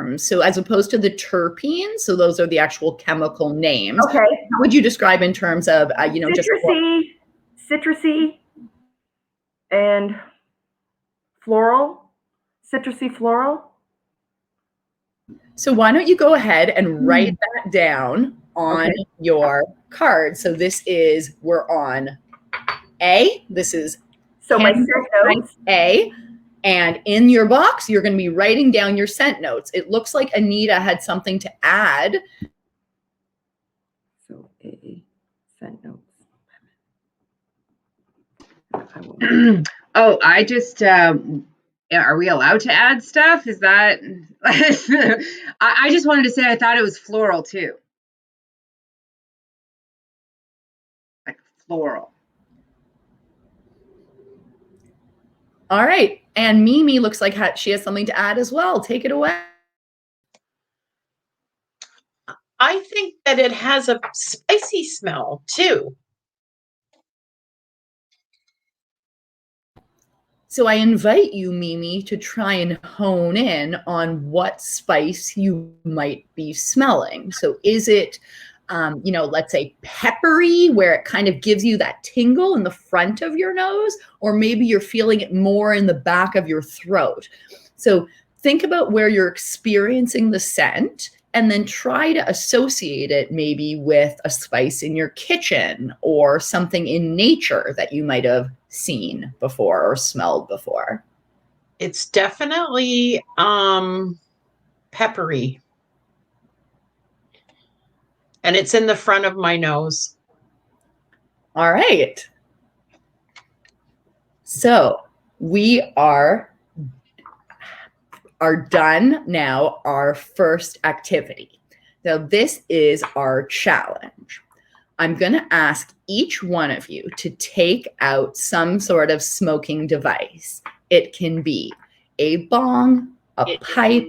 terms. So as opposed to the terpenes, so those are the actual chemical names. Okay. How would you describe in terms of, citrusy and floral, citrusy floral? So why don't you go ahead and write that down on your card. So this is, we're on A. This is so my scent notes. A. And in your box, you're going to be writing down your scent notes. It looks like Anita had something to add. So A, scent notes. Oh, I just, are we allowed to add stuff? Is that, I just wanted to say I thought it was floral too. Like floral. All right. And Mimi looks like she has something to add as well. Take it away. I think that it has a spicy smell too. So I invite you, Mimi, to try and hone in on what spice you might be smelling. So is it, let's say peppery, where it kind of gives you that tingle in the front of your nose, or maybe you're feeling it more in the back of your throat. So think about where you're experiencing the scent and then try to associate it maybe with a spice in your kitchen or something in nature that you might have seen before or smelled before. It's definitely peppery. And it's in the front of my nose. All right. So we are done now, our first activity. Now this is our challenge. I'm going to ask each one of you to take out some sort of smoking device. It can be a bong, a pipe.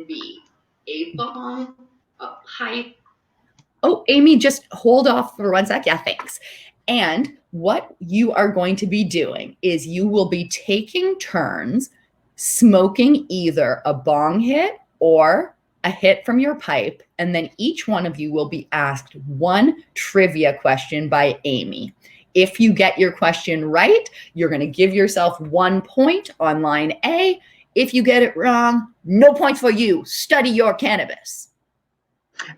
Oh, Amy, just hold off for 1 sec. Yeah, thanks. And what you are going to be doing is you will be taking turns smoking either a bong hit or a hit from your pipe, and then each one of you will be asked one trivia question by Amy. If you get your question right, you're going to give yourself 1 point on line A. If you get it wrong, no points for you. Study your cannabis.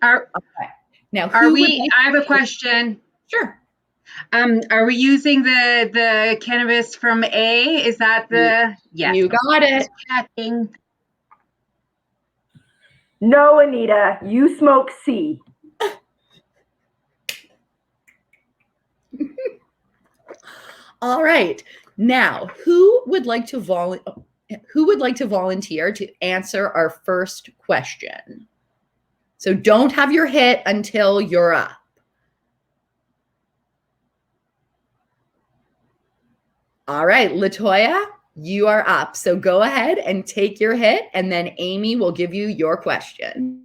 Okay. Now, I have a question. Sure. Are we using the cannabis from A? Is that the, yes. You got it. Checking. No, Anita, you smoke C. All right. Now, who would like to volunteer to answer our first question? So don't have your hit until you're up. All right, Latoya, you are up. So go ahead and take your hit, and then Amy will give you your question.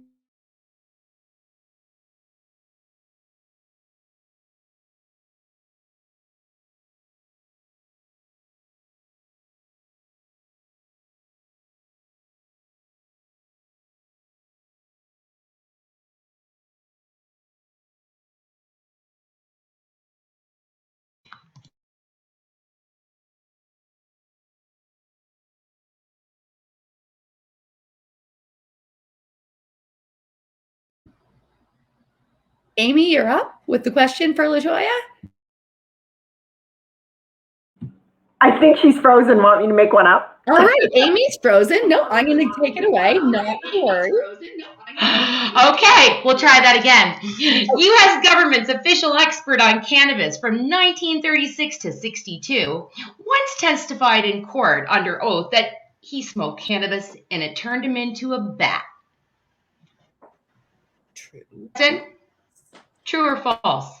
Amy, you're up with the question for Latoya. I think she's frozen. Want me to make one up? All right, Amy's frozen. No, I'm going to take it away. Not to worry. Okay, we'll try that again. U.S. government's official expert on cannabis from 1936 to 62 once testified in court under oath that he smoked cannabis and it turned him into a bat. True or false?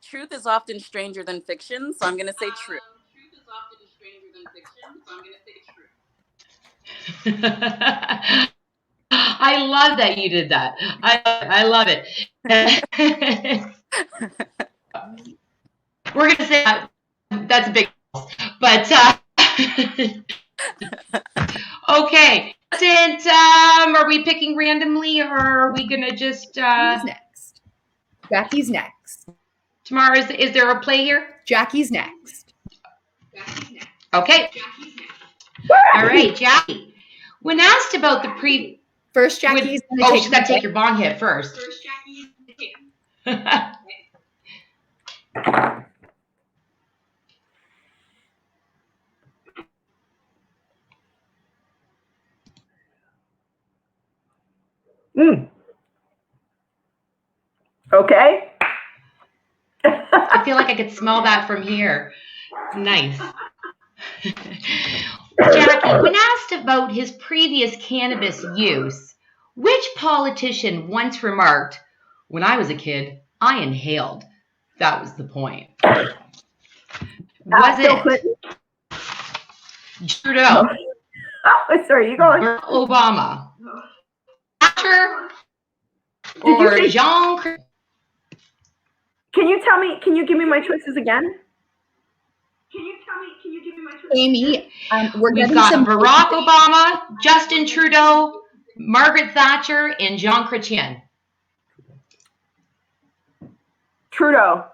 Truth is often stranger than fiction, so I'm going to say true. Truth is often stranger than fiction, so I'm going to say true. I love that you did that. I love it. We're going to say that's a big false, but Okay. Are we picking randomly, or are we gonna just? Who's next? Jackie's next. Tamara, is there a play here? Jackie's next. Okay. All right, Jackie. When asked about the First, Jackie's she's got to take your bong hit first. Okay. I feel like I could smell that from here. Nice. Jackie, when asked about his previous cannabis use, which politician once remarked, "When I was a kid, I inhaled. That was the point." Was Bill it Clinton? Trudeau, Oh, sorry, you going? Barack Obama, Thatcher, Did you or say? Jean? Can you give me my choices again? Amy, we're We've getting got some Barack Obama, Justin Trudeau, Margaret Thatcher, and Jean Chrétien. Trudeau.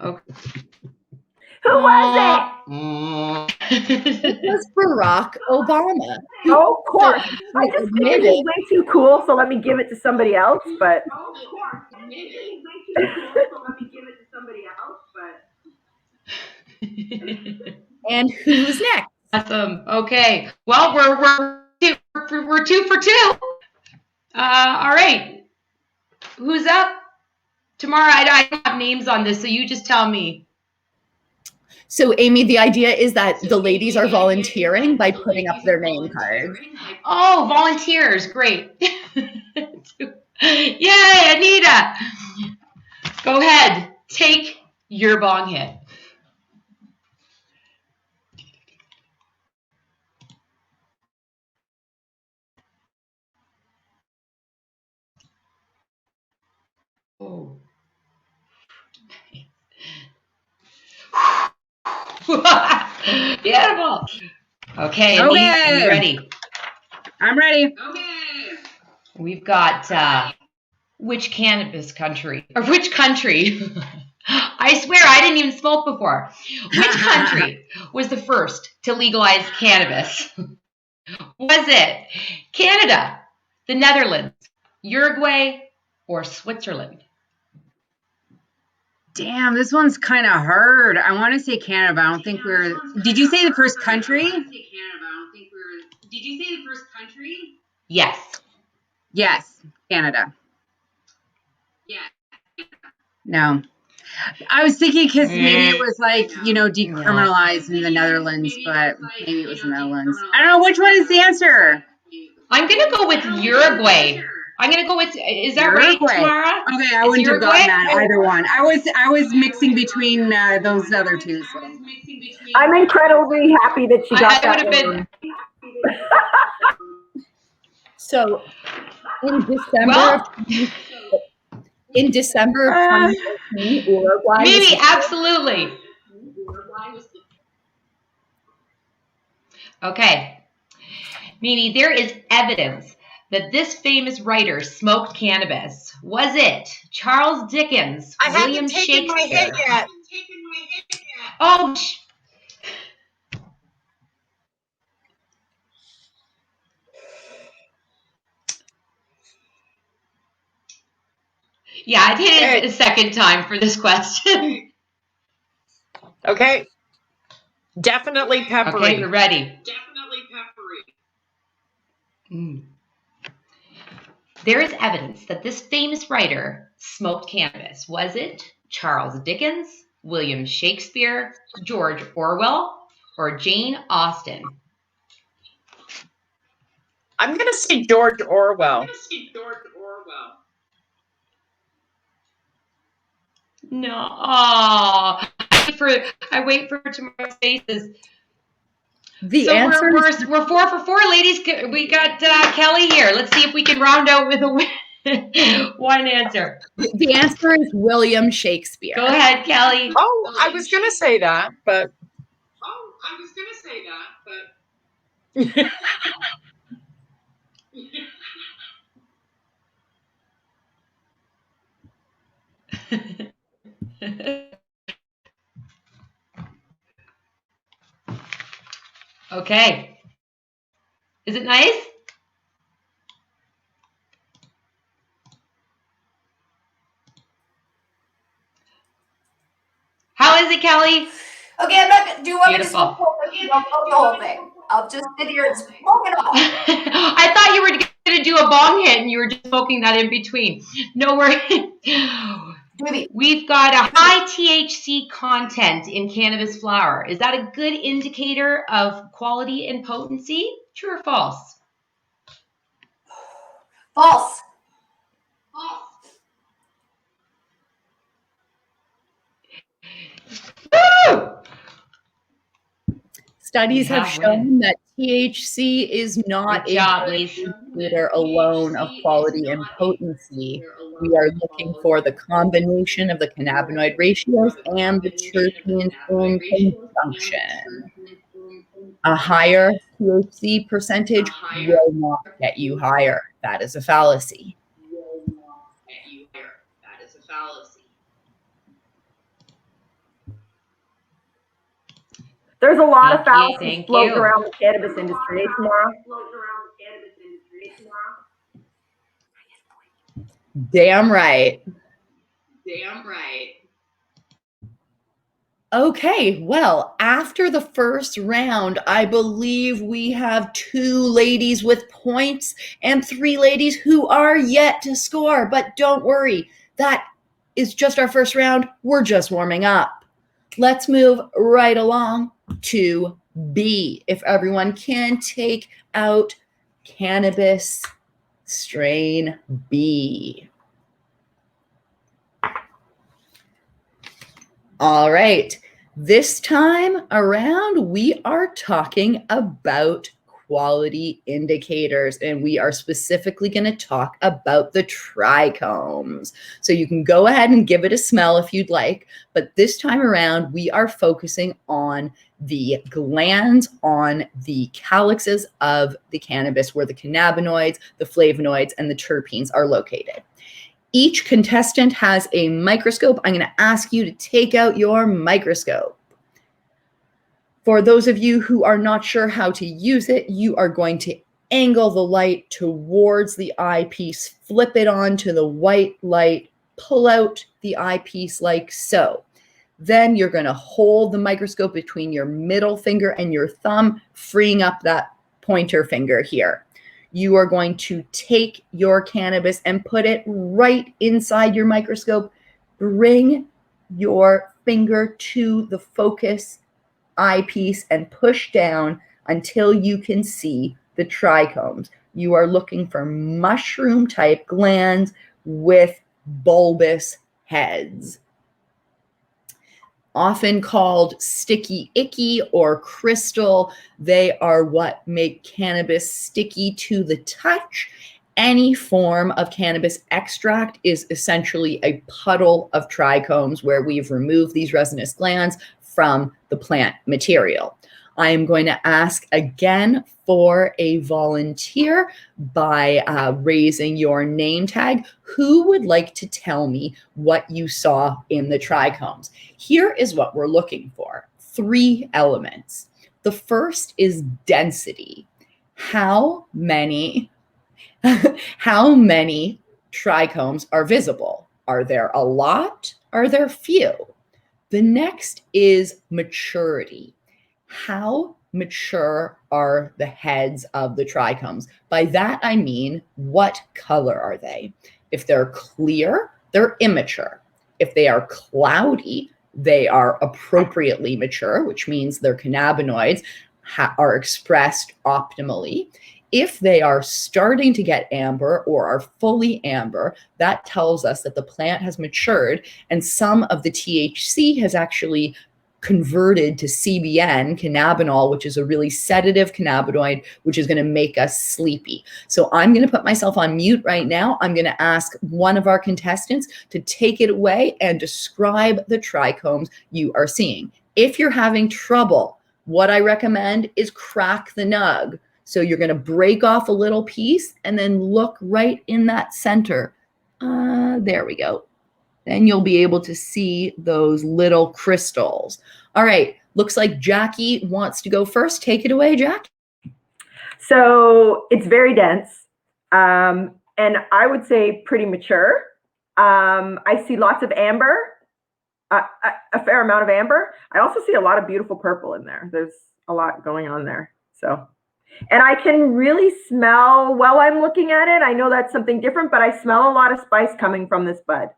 Okay. Who was It was Barack Obama. it? Oh, of course. I just think admitted he's way too cool, so let me give it to somebody else. But And who's next? Awesome. Okay. Well, we're two for two. All right. Who's up? Tamara, I don't have names on this, so you just tell me. So, Amy, the idea is that the ladies are volunteering by putting up their name card. Oh, volunteers. Great. Yay, Anita. Go ahead. Take your bong hit. Oh. Beautiful. Okay, Anita, are you ready? I'm ready. Okay. We've got which cannabis country? Or which country? I swear I didn't even smoke before. Which country was the first to legalize cannabis? Was it Canada, the Netherlands, Uruguay, or Switzerland? Damn, this one's kind of hard. I want to say Canada, but I don't think we're. Did you say the first country? Yes. Yes, Canada. No. I was thinking because maybe it was like, decriminalized in the Netherlands, but maybe it was the Netherlands. I don't know. Which one is the answer? I'm going to go with Uruguay. I'm going to go with, is that Uruguay. right, Tamara? Okay, I wouldn't have gotten that either one. I was mixing between those other two. So. I'm incredibly happy that she got that one. So, in December of 2014, Uruguay. Maybe, absolutely. Okay. Mimi, there is evidence that this famous writer smoked cannabis. Was it Charles Dickens, William Shakespeare? My hit yet. Oh, yeah, I'd hit it a second time for this question. Okay. Definitely peppery. Okay, we're ready. Definitely peppery. There is evidence that this famous writer smoked cannabis. Was it Charles Dickens, William Shakespeare, George Orwell, or Jane Austen? I'm going to say George Orwell. No. Oh, I wait for tomorrow's faces. The answer we're 4 for 4, ladies. We got Kelly here. Let's see if we can round out with a win. One answer. The answer is William Shakespeare. Go ahead, Kelly. Oh, I was going to say that, but. Okay. Is it nice? How is it, Kelly? Okay, I'm not gonna do you want me to Beautiful. smoke the whole thing? I'll just sit here and smoke it all. I thought you were going to do a bong hit and you were just smoking that in between. No worries. We've got a high THC content in cannabis flower. Is that a good indicator of quality and potency? True or false? False. Woo! Studies have shown that THC is not Good job, a Lise. indicator alone of quality and potency. We are looking for the combination of the cannabinoid ratios and the terpenes in conjunction. A higher THC percentage will not get you higher. That is a fallacy. There's a lot of Thank you, fallacies thank floating you. around the cannabis industry, Tamara. Damn right. Okay, well, after the first round, I believe we have 2 ladies with points and 3 ladies who are yet to score. But don't worry, that is just our first round. We're just warming up. Let's move right along to B. If everyone can take out cannabis strain B. All right, this time around, we are talking about quality indicators, and we are specifically going to talk about the trichomes. So you can go ahead and give it a smell if you'd like, but this time around, we are focusing on the glands on the calyxes of the cannabis, where the cannabinoids, the flavonoids, and the terpenes are located. Each contestant has a microscope. I'm going to ask you to take out your microscope. For those of you who are not sure how to use it, you are going to angle the light towards the eyepiece, flip it onto the white light, pull out the eyepiece like so. Then you're going to hold the microscope between your middle finger and your thumb, freeing up that pointer finger here. You are going to take your cannabis and put it right inside your microscope. Bring your finger to the focus eyepiece and push down until you can see the trichomes. You are looking for mushroom-type glands with bulbous heads. Often called sticky icky or crystal, they are what make cannabis sticky to the touch. Any form of cannabis extract is essentially a puddle of trichomes where we've removed these resinous glands from the plant material. I am going to ask again for a volunteer by raising your name tag. Who would like to tell me what you saw in the trichomes? Here is what we're looking for. 3 elements. The first is density. How many trichomes are visible? Are there a lot? Are there few? The next is maturity. How mature are the heads of the trichomes? By that, I mean, what color are they? If they're clear, they're immature. If they are cloudy, they are appropriately mature, which means their cannabinoids are expressed optimally. If they are starting to get amber or are fully amber, that tells us that the plant has matured and some of the THC has actually converted to CBN, cannabinol, which is a really sedative cannabinoid, which is going to make us sleepy. So I'm going to put myself on mute right now. I'm going to ask one of our contestants to take it away and describe the trichomes you are seeing. If you're having trouble, what I recommend is crack the nug. So you're going to break off a little piece and then look right in that center. There we go. Then you'll be able to see those little crystals. All right, looks like Jackie wants to go first. Take it away, Jackie. So it's very dense, and I would say pretty mature. I see lots of amber, a fair amount of amber. I also see a lot of beautiful purple in there. There's a lot going on there. So, and I can really smell while I'm looking at it. I know that's something different, but I smell a lot of spice coming from this bud.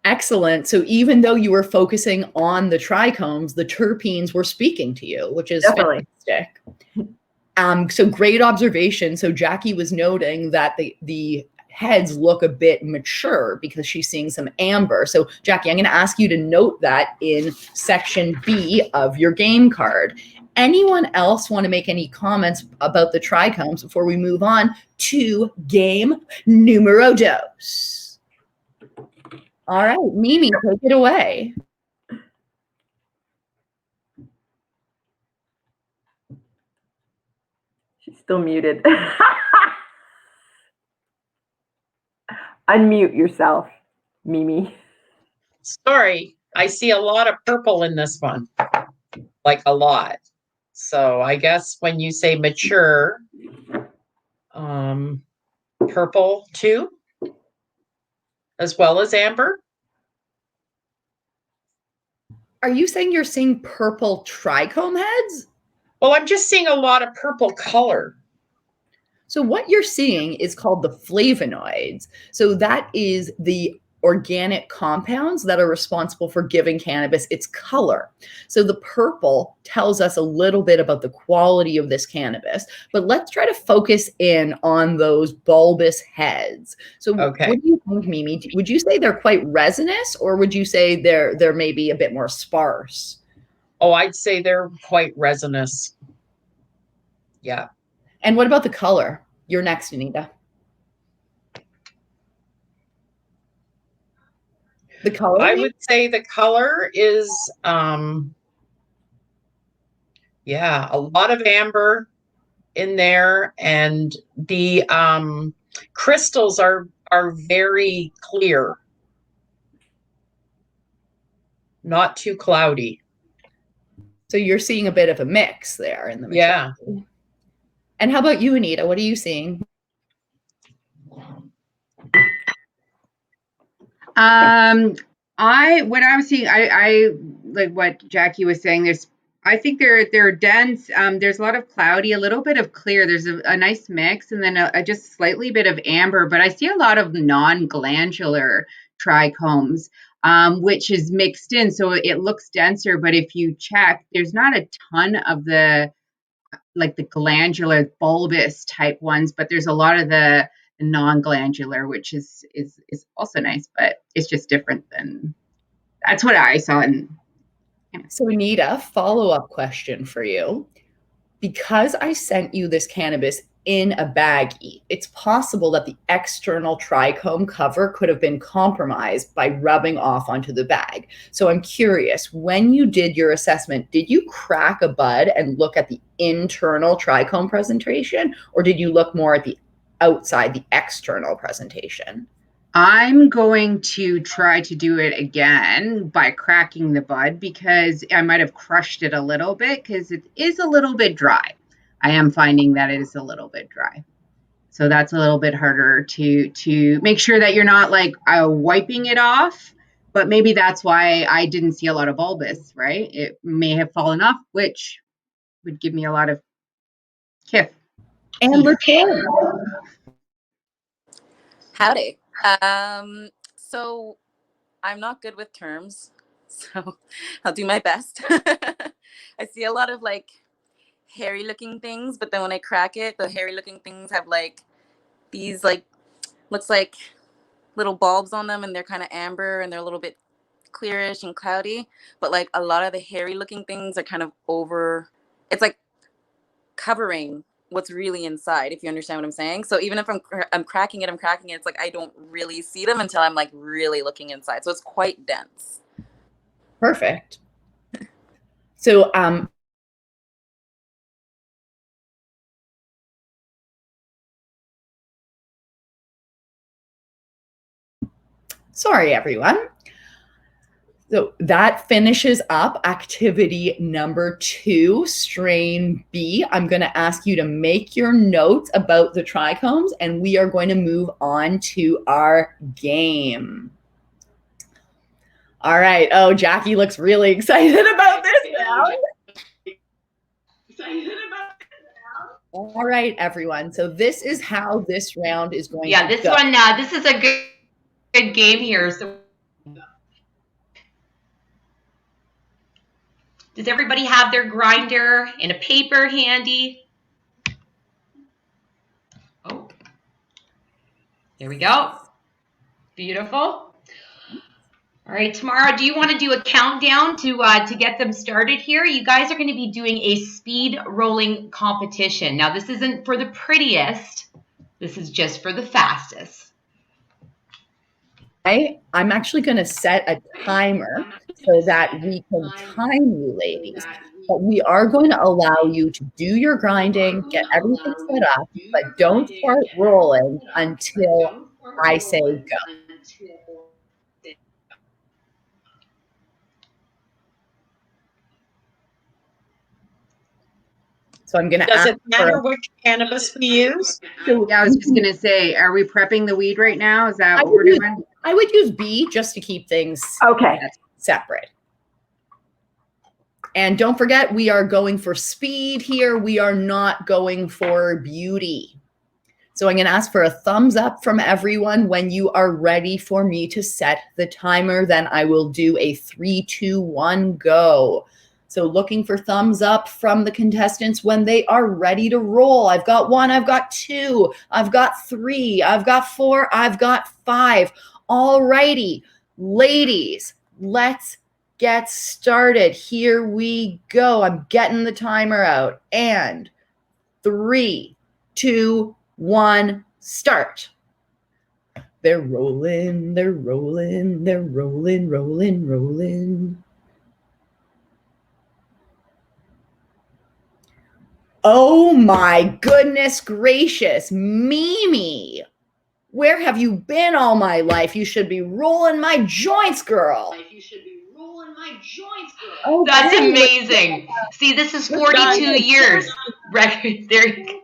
Excellent. So even though you were focusing on the trichomes, the terpenes were speaking to you, which is Definitely fantastic. So great observation. So Jackie was noting that the heads look a bit mature because she's seeing some amber. So Jackie, I'm going to ask you to note that in section B of your game card. Anyone else want to make any comments about the trichomes before we move on to game numero dos? All right, Mimi, take it away. She's still muted. Unmute yourself, Mimi. Sorry, I see a lot of purple in this one, like a lot. So I guess when you say mature, purple too, as well as amber. Are you saying you're seeing purple trichome heads? Well, I'm just seeing a lot of purple color. So what you're seeing is called the flavonoids. So that is the organic compounds that are responsible for giving cannabis its color. So the purple tells us a little bit about the quality of this cannabis, but let's try to focus in on those bulbous heads. So Okay. What do you think, Mimi? Would you say they're quite resinous, or would you say they're maybe a bit more sparse? Oh, I'd say they're quite resinous. Yeah. And what about the color? You're next, Anita. The color? I would say the color is, yeah, a lot of amber in there, and the crystals are very clear, not too cloudy. So you're seeing a bit of a mix there in the maturity. Yeah. And how about you, Anita? What are you seeing? What I was seeing, I like what Jackie was saying. I think they're dense. There's a lot of cloudy, a little bit of clear. There's a nice mix, and then a just slightly bit of amber. But I see a lot of non-glandular trichomes, which is mixed in, so it looks denser. But if you check, there's not a ton of the glandular bulbous type ones, but there's a lot of the non-glandular, which is also nice, but it's just different than. That's what I saw. So Anita, follow-up question for you. Because I sent you this cannabis in a baggie, it's possible that the external trichome cover could have been compromised by rubbing off onto the bag. So I'm curious, when you did your assessment, did you crack a bud and look at the internal trichome presentation, or did you look more at the outside, the external presentation? I'm going to try to do it again by cracking the bud, because I might have crushed it a little bit, because it is a little bit dry. I am finding that it is a little bit dry. So that's a little bit harder to make sure that you're not wiping it off, but maybe that's why I didn't see a lot of bulbous, right? It may have fallen off, which would give me a lot of kiff. And Latoya. Howdy. So I'm not good with terms, so I'll do my best. I see a lot of hairy looking things, but then when I crack it, the hairy looking things have these looks like little bulbs on them, and they're kind of amber, and they're a little bit clearish and cloudy, but like a lot of the hairy looking things are kind of over. It's like covering what's really inside, if you understand what I'm saying. So even if I'm cracking it, it's like I don't really see them until I'm like really looking inside. So it's quite dense. Perfect. So sorry, everyone. So that finishes up activity number 2, strain B. I'm going to ask you to make your notes about the trichomes, and we are going to move on to our game. All right. Oh, Jackie looks really excited about this now. All right, everyone. So this is how this round is going to go. Yeah, this is a good game here. So does everybody have their grinder and a paper handy? Oh, there we go. Beautiful. All right, Tamara, do you want to do a countdown to get them started here? You guys are going to be doing a speed rolling competition. Now, this isn't for the prettiest. This is just for the fastest. I'm actually going to set a timer so that we can time you, ladies. But we are going to allow you to do your grinding, get everything set up, but don't start rolling until I say go. So I'm going to Does ask it matter which cannabis we use? So Yeah, I was just gonna say, are we prepping the weed right now? Is that what we're doing? I would use B just to keep things separate. And don't forget, we are going for speed here. We are not going for beauty. So I'm going to ask for a thumbs up from everyone when you are ready for me to set the timer. Then I will do a 3, 2, 1, go. So looking for thumbs up from the contestants when they are ready to roll. I've got 1, I've got 2, I've got 3, I've got 4, I've got 5. All righty, ladies, let's get started. Here we go. I'm getting the timer out. And 3, 2, 1, start. They're rolling, they're rolling, they're rolling, rolling, rolling. Oh my goodness gracious, Mimi, where have you been all my life? You should be rolling my joints, girl. Oh, that's amazing. See, this is 42 years. Record. There you go.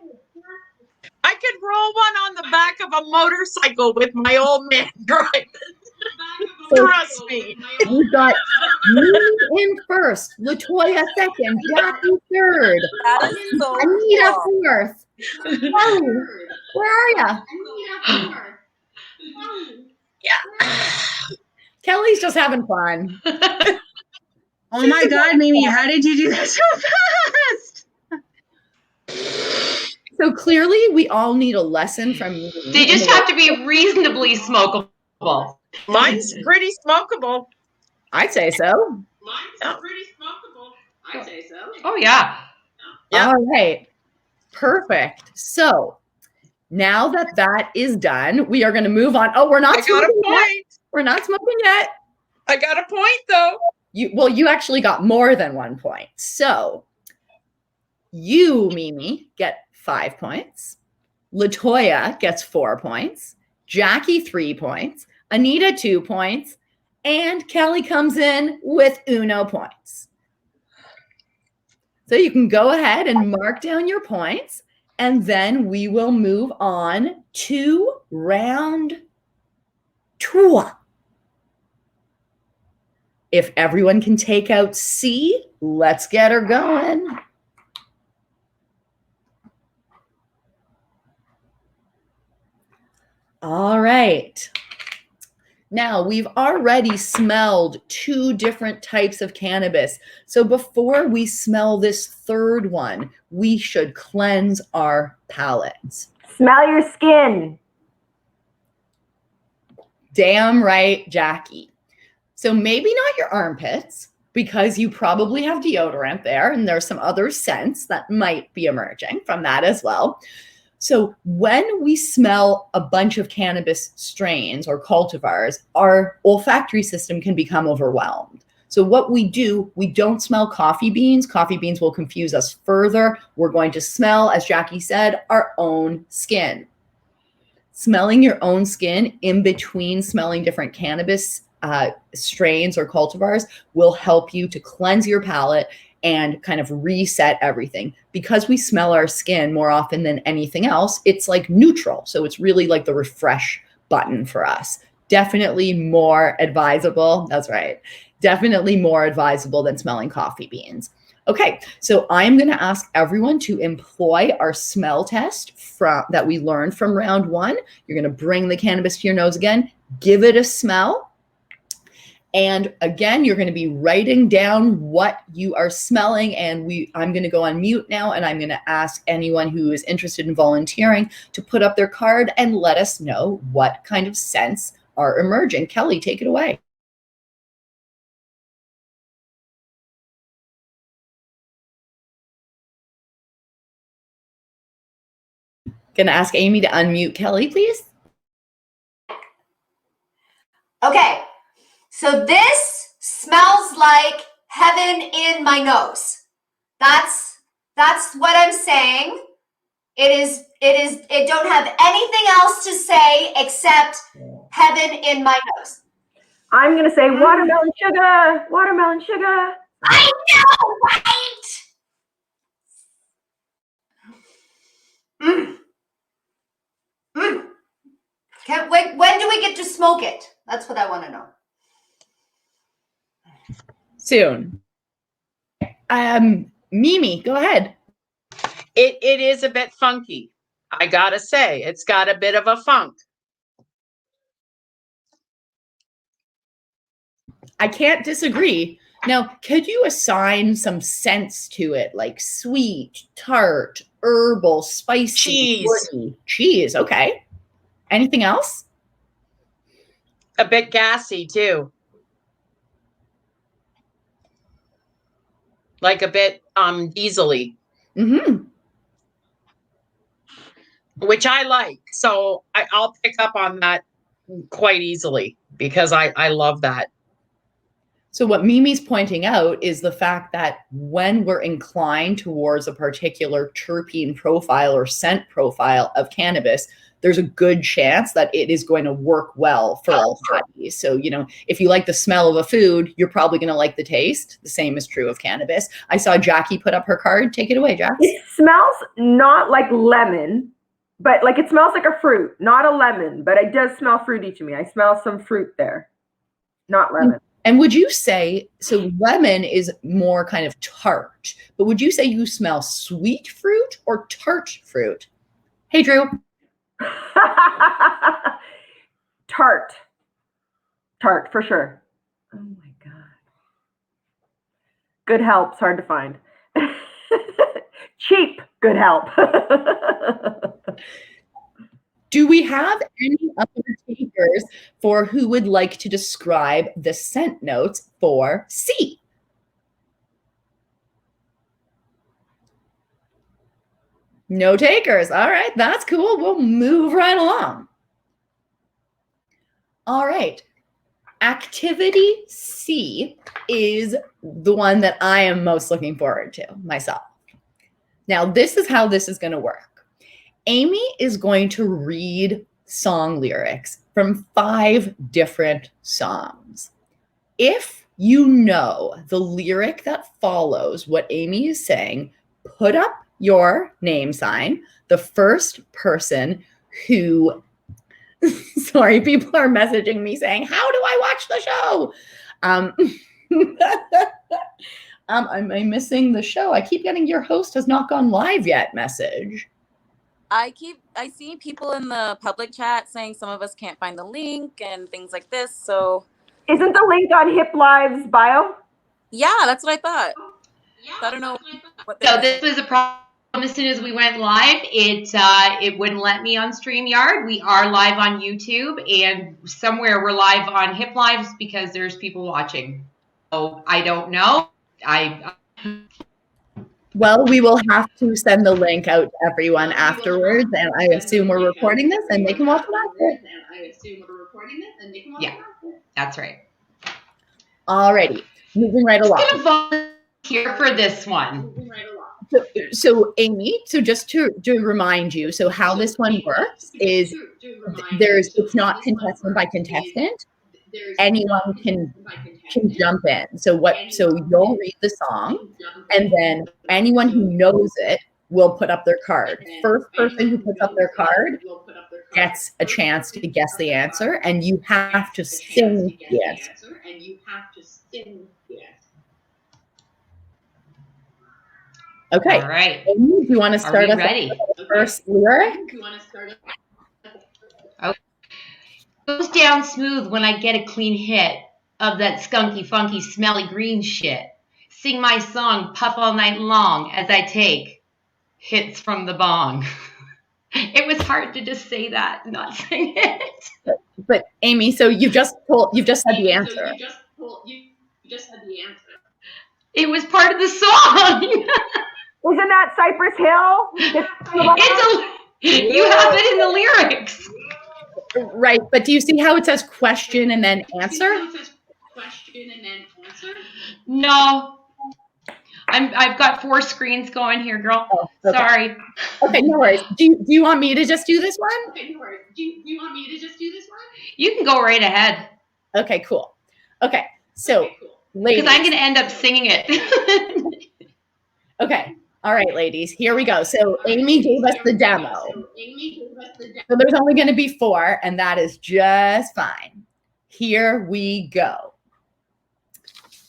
I could roll one on the back of a motorcycle with my old man driving. Trust me. We've got Mimi in first, Latoya second, Jackie third, That is so Anita cool. fourth. Kelly, where are you? Yeah. Kelly's just having fun. Oh my God, Mimi, how did you do that so fast? So clearly we all need a lesson from Mimi. They just have to be reasonably smokable. Mine's pretty smokable. I'd say so. Oh, yeah. All right. Perfect. So now that that is done, we are going to move on. Oh, we're not smoking yet. We're not smoking yet. I got a point, though. You actually got more than 1 point. So you, Mimi, get 5 points. Latoya gets 4 points. Jackie, 3 points. Anita, 2 points. And Kelly comes in with 1 points. So you can go ahead and mark down your points, and then we will move on to round 2. If everyone can take out C, let's get her going. All right. Now, we've already smelled 2 different types of cannabis. So before we smell this third one, we should cleanse our palates. Smell your skin. Damn right, Jackie. So maybe not your armpits, because you probably have deodorant there, and there's some other scents that might be emerging from that as well. So when we smell a bunch of cannabis strains or cultivars, our olfactory system can become overwhelmed. So what we do, we don't smell coffee beans. Coffee beans will confuse us further. We're going to smell, as Jackie said, our own skin. Smelling your own skin in between smelling different cannabis strains or cultivars will help you to cleanse your palate and kind of reset everything. Because we smell our skin more often than anything else, it's like neutral. So it's really like the refresh button for us. Definitely more advisable. That's right. Definitely more advisable than smelling coffee beans. Okay, so I'm going to ask everyone to employ our smell test that we learned from round 1. You're going to bring the cannabis to your nose again, give it a smell. And again, you're going to be writing down what you are smelling. And I'm going to go on mute now, and I'm going to ask anyone who is interested in volunteering to put up their card and let us know what kind of scents are emerging. Kelly, take it away. Going to ask Amy to unmute Kelly, please. Okay, so this smells like heaven in my nose. That's what I'm saying. It don't have anything else to say except heaven in my nose. I'm going to say watermelon sugar, watermelon sugar. I know, right? When do we get to smoke it? That's what I want to know. Soon. Mimi, go ahead. It is a bit funky. I gotta say, it's got a bit of a funk. I can't disagree. Now, could you assign some scents to it, like sweet, tart, herbal, spicy, Cheese. woody? Cheese, okay. Anything else? A bit gassy too. Like a bit diesel-y. Mm-hmm. Which I like. So I'll pick up on that quite easily because I love that. So what Mimi's pointing out is the fact that when we're inclined towards a particular terpene profile or scent profile of cannabis, there's a good chance that it is going to work well for our bodies. So, you know, if you like the smell of a food, you're probably going to like the taste. The same is true of cannabis. I saw Jackie put up her card. Take it away, Jackie. It smells not like lemon, but like it smells like a fruit, not a lemon, but it does smell fruity to me. I smell some fruit there, not lemon. And would you say, so lemon is more kind of tart, but would you say you smell sweet fruit or tart fruit? Hey, Drew. Tart for sure. Oh my God. Good help's hard to find. Cheap good help. Do we have any other takers for who would like to describe the scent notes for C? No takers. All right, that's cool. We'll move right along. All right. Activity C is the one that I am most looking forward to myself. Now, this is how this is going to work. Amy is going to read song lyrics from 5 different songs. If you know the lyric that follows what Amy is saying, put up your name sign. The first person who, sorry, people are messaging me saying, how do I watch the show? Am I missing the show? I keep getting your host has not gone live yet message. I see people in the public chat saying some of us can't find the link and things like this. So isn't the link on Hip Live's bio? Yeah, that's what I thought. I don't know what so this was a problem as soon as we went live, it wouldn't let me on StreamYard. We are live on YouTube, and somewhere we're live on Hip Lives because there's people watching. So I don't know. Well, we will have to send the link out to everyone afterwards, and I assume we're recording this, and they can watch it after. Yeah, that's right. Alrighty, moving right along. I'm gonna volunteer for this one. So Amy, so just to remind you, so how this one works is it's not contestant by contestant. Anyone can jump in. So you'll read the song, and then anyone who knows it will put up their card. First person who puts up their card gets a chance to guess the answer, and you have to sing the answer. Okay. All right. Amy, do you want to start us ready? with the first lyric? Okay. Goes down smooth when I get a clean hit of that skunky, funky, smelly green shit. Sing my song, puff all night long as I take hits from the bong. It was hard to just say that and not sing it. But Amy, so you've just said the answer. It was part of the song. Isn't that Cypress Hill? You have it in the lyrics. Right, but do you see how it says question and then answer? No. I've got 4 screens going here, girl. Oh, okay. Sorry. Okay, no worries. Do you want me to just do this one? You can go right ahead. Okay, cool. Okay, so ladies. Because I'm going to end up singing it. Okay. All right, ladies, here we go. So Amy gave us the demo. So there's only going to be 4, and that is just fine. Here we go.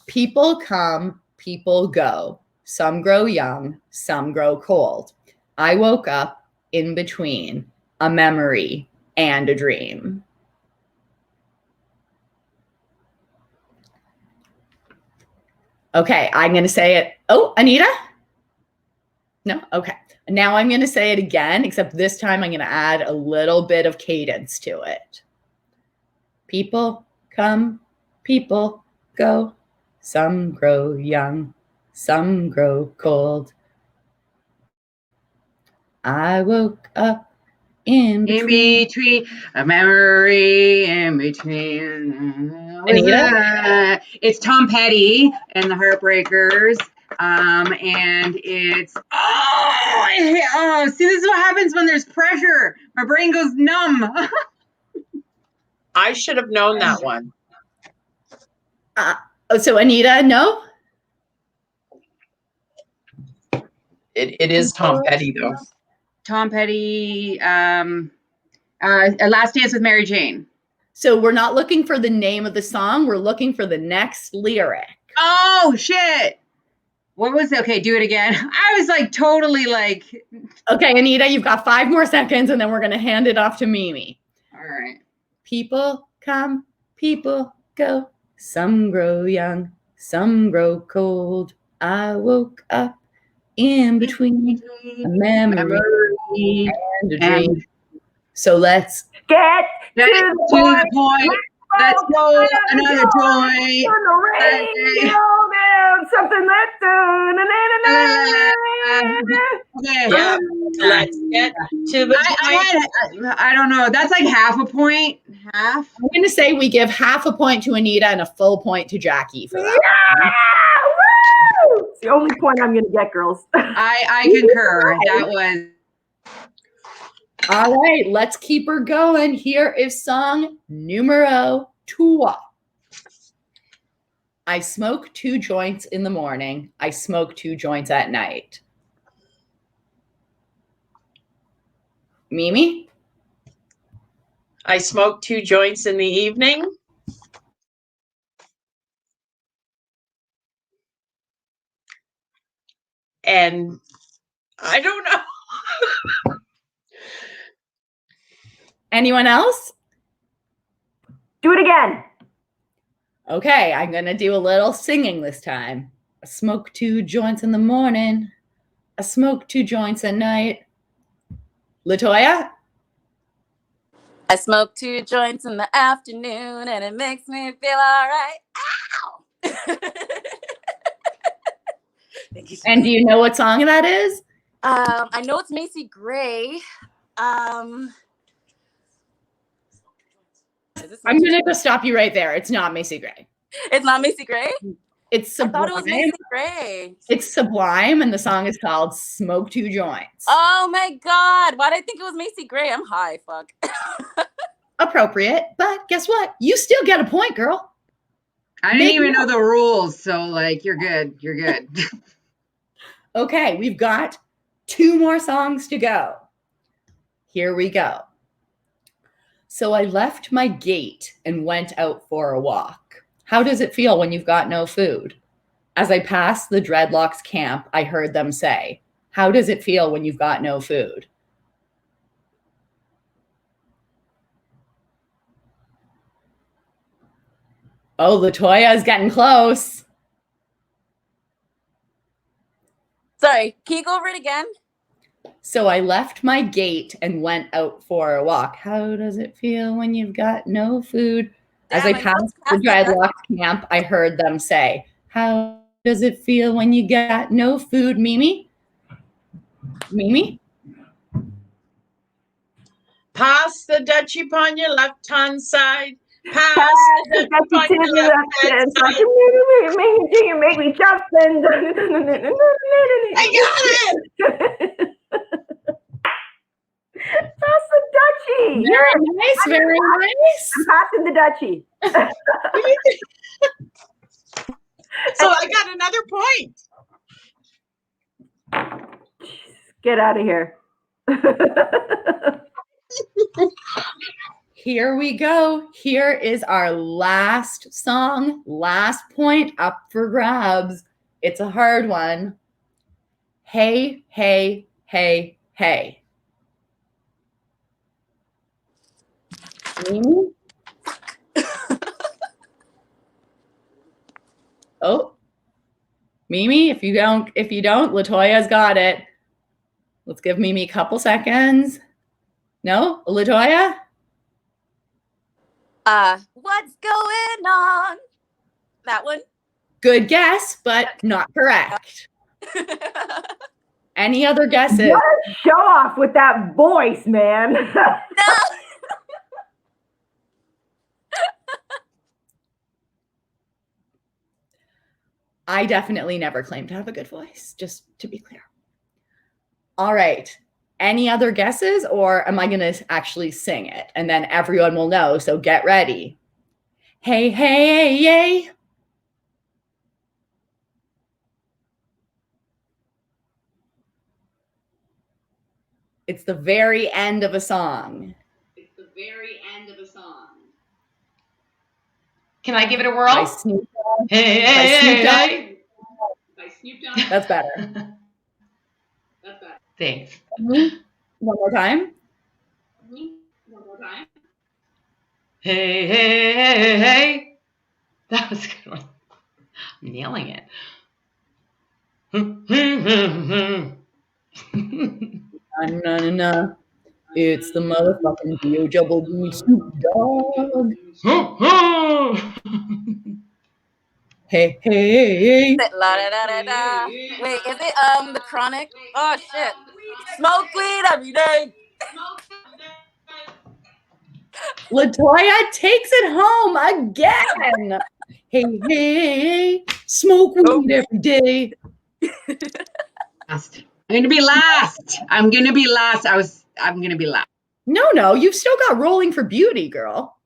People come, people go. Some grow young, some grow cold. I woke up in between a memory and a dream. Okay, I'm going to say it. Oh, Anita? No? Okay. Now I'm going to say it again, except this time I'm going to add a little bit of cadence to it. People come, people go. Some grow young, some grow cold. I woke up in between a memory in between. Anita? It's Tom Petty and the Heartbreakers. And it's see, this is what happens when there's pressure. My brain goes numb. I should have known that one. So Anita, no? It is Tom Petty though. Tom Petty, Last Dance with Mary Jane. So we're not looking for the name of the song. We're looking for the next lyric. Oh, shit. What was it? Okay, do it again. I was like totally like. Okay, Anita, you've got 5 more seconds, and then we're going to hand it off to Mimi. All right. People come, people go. Some grow young, some grow cold. I woke up in between a memory and a dream. So let's get to the point. Let's go another joint. On the radio, something let's Yeah, let's get to the point. I don't know. That's like half a point. Half. I'm going to say we give half a point to Anita and a full point to Jackie for that. Yeah! Woo! It's the only point I'm going to get, girls. I concur. That was. All right, let's keep her going. Here is song numero 2. I smoke 2 joints in the morning. I smoke 2 joints at night. Mimi? I smoke 2 joints in the evening. And I don't know. Anyone else? Do it again. Okay, I'm going to do a little singing this time. I smoke 2 joints in the morning. I smoke 2 joints a night. LaToya? I smoke 2 joints in the afternoon and it makes me feel all right. Ow! Thank you. And do you know what song that is? I know it's Macy Gray. I'm going to just stop you right there. It's not Macy Gray. It's not Macy Gray? It's Sublime. I thought it was Macy Gray. It's Sublime, and the song is called Smoke 2 Joints. Oh my God. Why did I think it was Macy Gray? I'm high. Fuck. Appropriate, but guess what? You still get a point, girl. I didn't even know the rules, so like you're good. You're good. Okay, we've got 2 more songs to go. Here we go. So I left my gate and went out for a walk. How does it feel when you've got no food? As I passed the dreadlocks camp, I heard them say, how does it feel when you've got no food? Oh, LaToya is getting close. Sorry, can you go over it again? So I left my gate and went out for a walk. How does it feel when you've got no food? As I passed the dreadlocks camp, I heard them say, how does it feel when you got no food, Mimi? Mimi? Pass the Dutchie upon your left-hand side. Pass the Dutchie upon your left-hand side. You make me jump. I got it! That's the Dutchie. Very nice, very nice. I'm passing the Dutchie. So I got another point. Get out of here. Here we go. Here is our last song, last point up for grabs. It's a hard one. Hey, hey, hey, hey. Mimi? Oh, Mimi, if you don't, LaToya's got it. Let's give Mimi a couple seconds. No, LaToya? What's going on? That one? Good guess, but not correct. Any other guesses? What a show off with that voice, man. No. I definitely never claimed to have a good voice, just to be clear. All right. Any other guesses, or am I going to actually sing it? And then everyone will know, so get ready. Hey, hey, yay. It's the very end of a song. It's the very end of a song. Can I give it a whirl? By Snoop Dogg. Hey, By hey, Snoop hey, Dogg. hey. By Snoop Dogg. That's better. That's better. Thanks. One more time. One more time. Hey, hey, hey, hey. That was a good one. I'm nailing it. Na. It's the motherfucking D-O-double-D Snoop Dogg. Hey, hey, hey. La, da, da, da, da. Wait, is it the Chronic? Oh shit. Smoke weed every day. LaToya takes it home again. Hey, hey, smoke weed every day. I'm gonna be last. I'm gonna be last. I'm gonna be last. No, you've still got Rolling for Beauty, girl.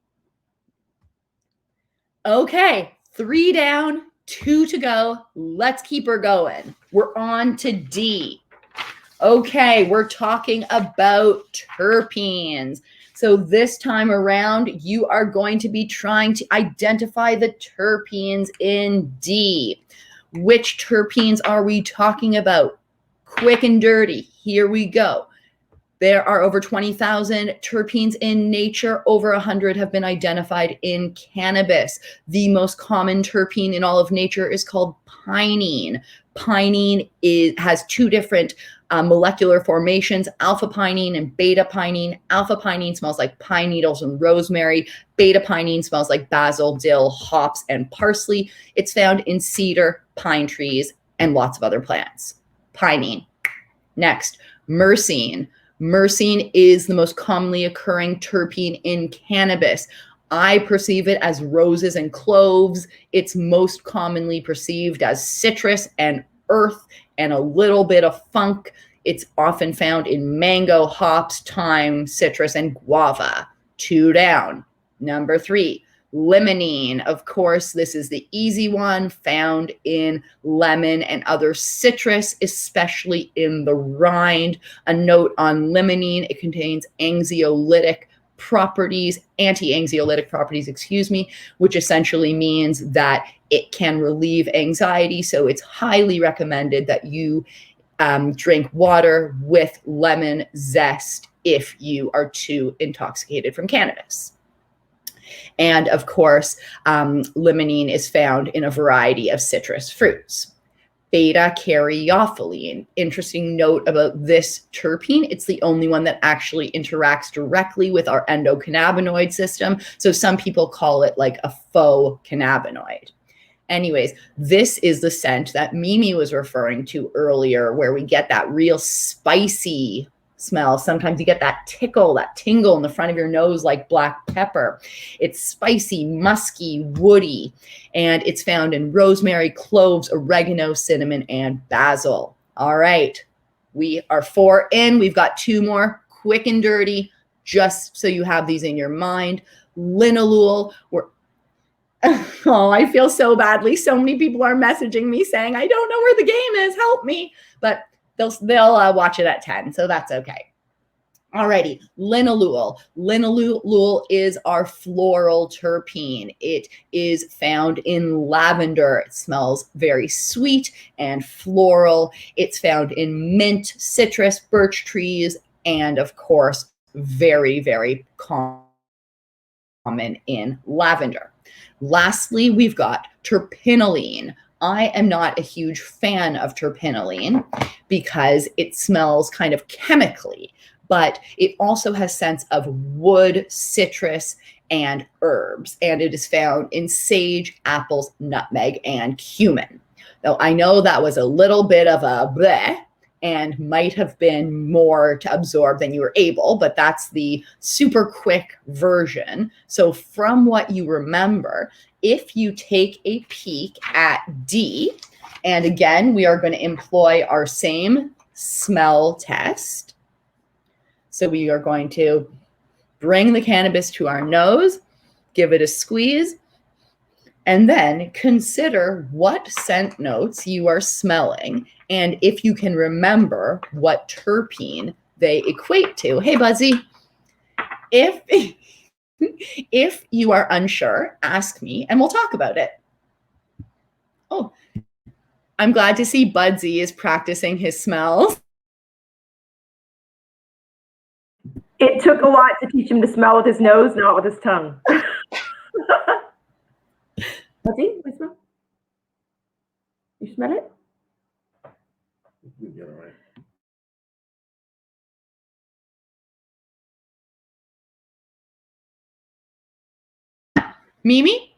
Okay, 3 down, 2 to go. Let's keep her going. We're on to D. Okay, we're talking about terpenes. So this time around, you are going to be trying to identify the terpenes in D. Which terpenes are we talking about? Quick and dirty. Here we go. There are over 20,000 terpenes in nature. Over 100 have been identified in cannabis. The most common terpene in all of nature is called pinene. Pinene has two different molecular formations, alpha pinene and beta pinene. Alpha pinene smells like pine needles and rosemary. Beta pinene smells like basil, dill, hops, and parsley. It's found in cedar, pine trees, and lots of other plants. Pinene. Next, myrcene. Myrcene is the most commonly occurring terpene in cannabis. I perceive it as roses and cloves. It's most commonly perceived as citrus and earth and a little bit of funk. It's often found in mango, hops, thyme, citrus, and guava. 2 down. Number 3, limonene. Of course, this is the easy one, found in lemon and other citrus, especially in the rind. A note on limonene: it contains anxiolytic properties, anti-anxiolytic properties, excuse me, which essentially means that it can relieve anxiety. So it's highly recommended that you drink water with lemon zest if you are too intoxicated from cannabis. And of course, limonene is found in a variety of citrus fruits. Beta caryophyllene. Interesting note about this terpene: it's the only one that actually interacts directly with our endocannabinoid system. So some people call it like a faux cannabinoid. Anyways, this is the scent that Mimi was referring to earlier, where we get that real spicy smell. Sometimes you get that tickle, that tingle in the front of your nose like black pepper. It's spicy, musky, woody, and it's found in rosemary, cloves, oregano, cinnamon, and basil. All right, we are 4 in. We've got 2 more, quick and dirty, just so you have these in your mind. Linalool. Oh, I feel so badly. So many people are messaging me saying, I don't know where the game is, help me. But they'll watch it at 10, so that's okay. Alrighty, linalool. Linalool is our floral terpene. It is found in lavender. It smells very sweet and floral. It's found in mint, citrus, birch trees, and of course, very, very common in lavender. Lastly, we've got terpinolene. I am not a huge fan of terpinolene because it smells kind of chemically, but it also has scents of wood, citrus, and herbs, and it is found in sage, apples, nutmeg, and cumin. Now, I know that was a little bit of a bleh and might have been more to absorb than you were able, but that's the super quick version. So from what you remember, if you take a peek at D, and again, we are going to employ our same smell test. So we are going to bring the cannabis to our nose, give it a squeeze, and then consider what scent notes you are smelling and if you can remember what terpene they equate to. Hey, Buzzy, if you are unsure, ask me and we'll talk about it. Oh, I'm glad to see Budsy is practicing his smells. It took a lot to teach him to smell with his nose, not with his tongue. Budsy, you smell? You smell it? You get it right. Mimi?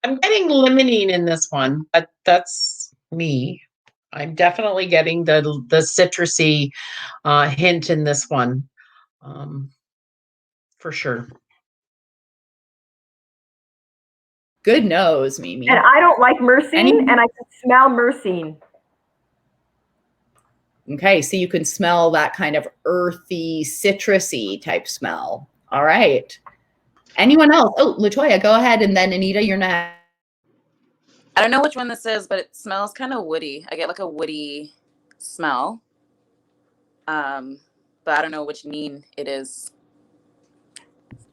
I'm getting limonene in this one, but that's me. I'm definitely getting the citrusy hint in this one, for sure. Good nose, Mimi. And I don't like myrcene, and I can smell myrcene. Okay, so you can smell that kind of earthy, citrusy type smell. All right. Anyone else? Oh, LaToya, go ahead, and then Anita, you're next. I don't know which one this is, but it smells kind of woody. I get like a woody smell. But I don't know which neen it is.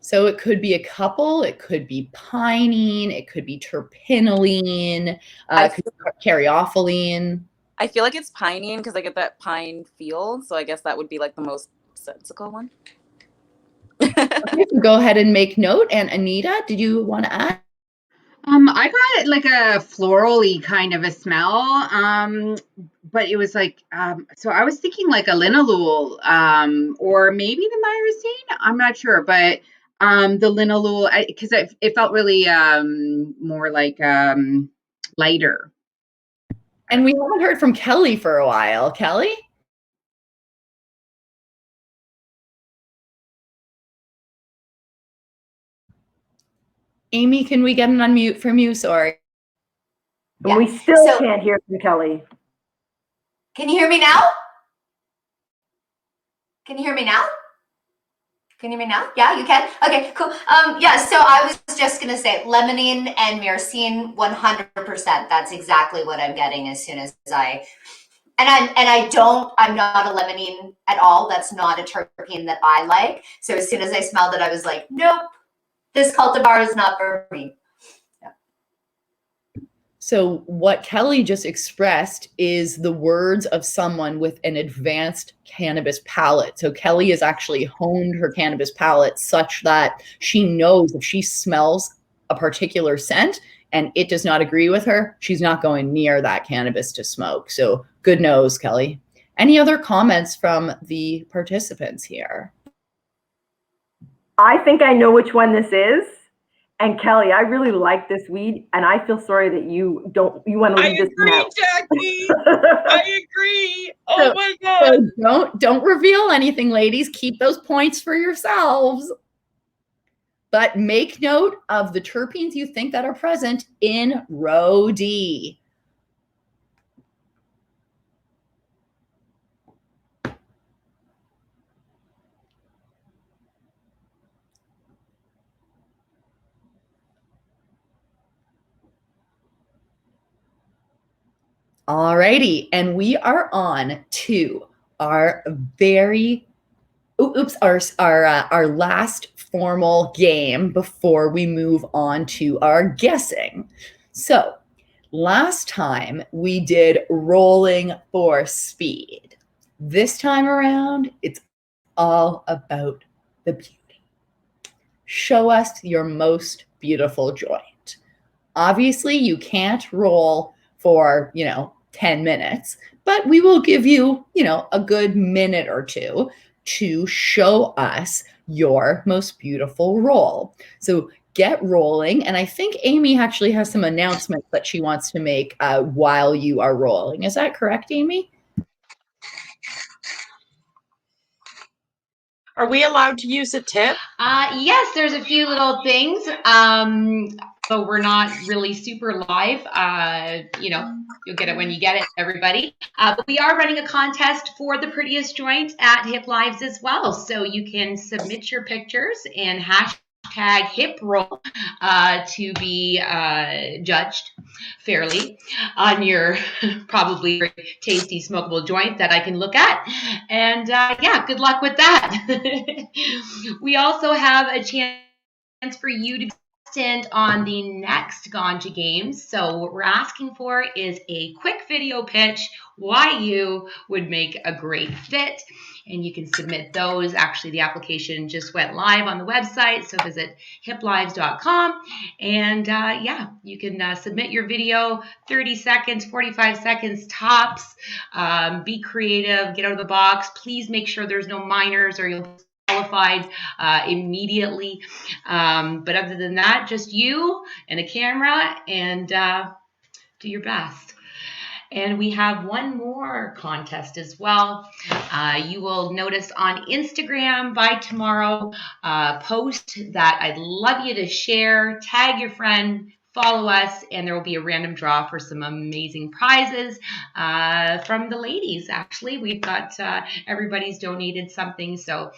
So it could be a couple. It could be pinene. It could be terpinolene. It could be caryophyllene. I feel like it's pinene because I get that pine feel. So I guess that would be like the most sensical one. Okay, so go ahead and make note. And Anita, did you want to add? I got like a florally kind of a smell, but it was like, so I was thinking like a linalool, or maybe the myrcene. I'm not sure, but the linalool, because it felt really more like lighter. And we haven't heard from Kelly for a while. Kelly? Amy, can we get an unmute from you? Sorry. And we still can't hear from Kelly. Can you hear me now? Can you hear me now? Can you hear me now? Yeah, you can? Okay, cool. Yeah, so I was just going to say limonene and myrcene, 100%. That's exactly what I'm getting as soon as I'm not a limonene at all. That's not a terpene that I like. So as soon as I smelled it, I was like, nope, this cultivar is not for me. So what Kelly just expressed is the words of someone with an advanced cannabis palate. So Kelly has actually honed her cannabis palate such that she knows if she smells a particular scent and it does not agree with her, she's not going near that cannabis to smoke. So good nose, Kelly. Any other comments from the participants here? I think I know which one this is. And Kelly, I really like this weed, and I feel sorry that you want to leave this one out. Jackie. I agree. Oh my God. So don't reveal anything, ladies. Keep those points for yourselves. But make note of the terpenes you think that are present in row D. Alrighty, and we are on to our our last formal game before we move on to our guessing. So last time we did rolling for speed. This time around, it's all about the beauty. Show us your most beautiful joint. Obviously, you can't roll for, 10 minutes, but we will give you, a good minute or two to show us your most beautiful roll. So get rolling. And I think Amy actually has some announcements that she wants to make while you are rolling. Is that correct, Amy? Are we allowed to use a tip? Yes, there's a few little things. So we're not really super live. You'll get it when you get it, everybody. But we are running a contest for the prettiest joint at Hip Lives as well. So you can submit your pictures and hashtag hip roll to be judged fairly on your probably very tasty smokable joint that I can look at. And good luck with that. We also have a chance for you to contestant on the next Ganja Games. So what we're asking for is a quick video pitch why you would make a great fit. And you can submit those. Actually, the application just went live on the website. So visit hiplives.com. And you can submit your video, 30 seconds, 45 seconds tops. Be creative, get out of the box. Please make sure there's no minors or you'll be qualified immediately. But other than that, just you and a camera and do your best. And we have one more contest as well. You will notice on Instagram by tomorrow post that I'd love you to share, tag your friend, follow us, and there will be a random draw for some amazing prizes from the ladies. Actually, we've got everybody's donated something, so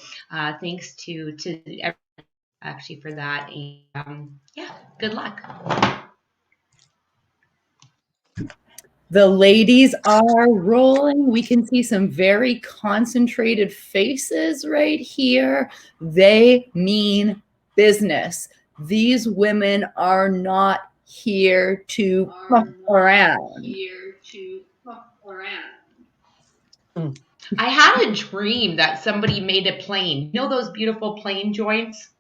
thanks to everyone actually for that. And good luck. The ladies are rolling. We can see some very concentrated faces right here. They mean business. These women are not here to fuck around. I had a dream that somebody made a plane. You know those beautiful plane joints?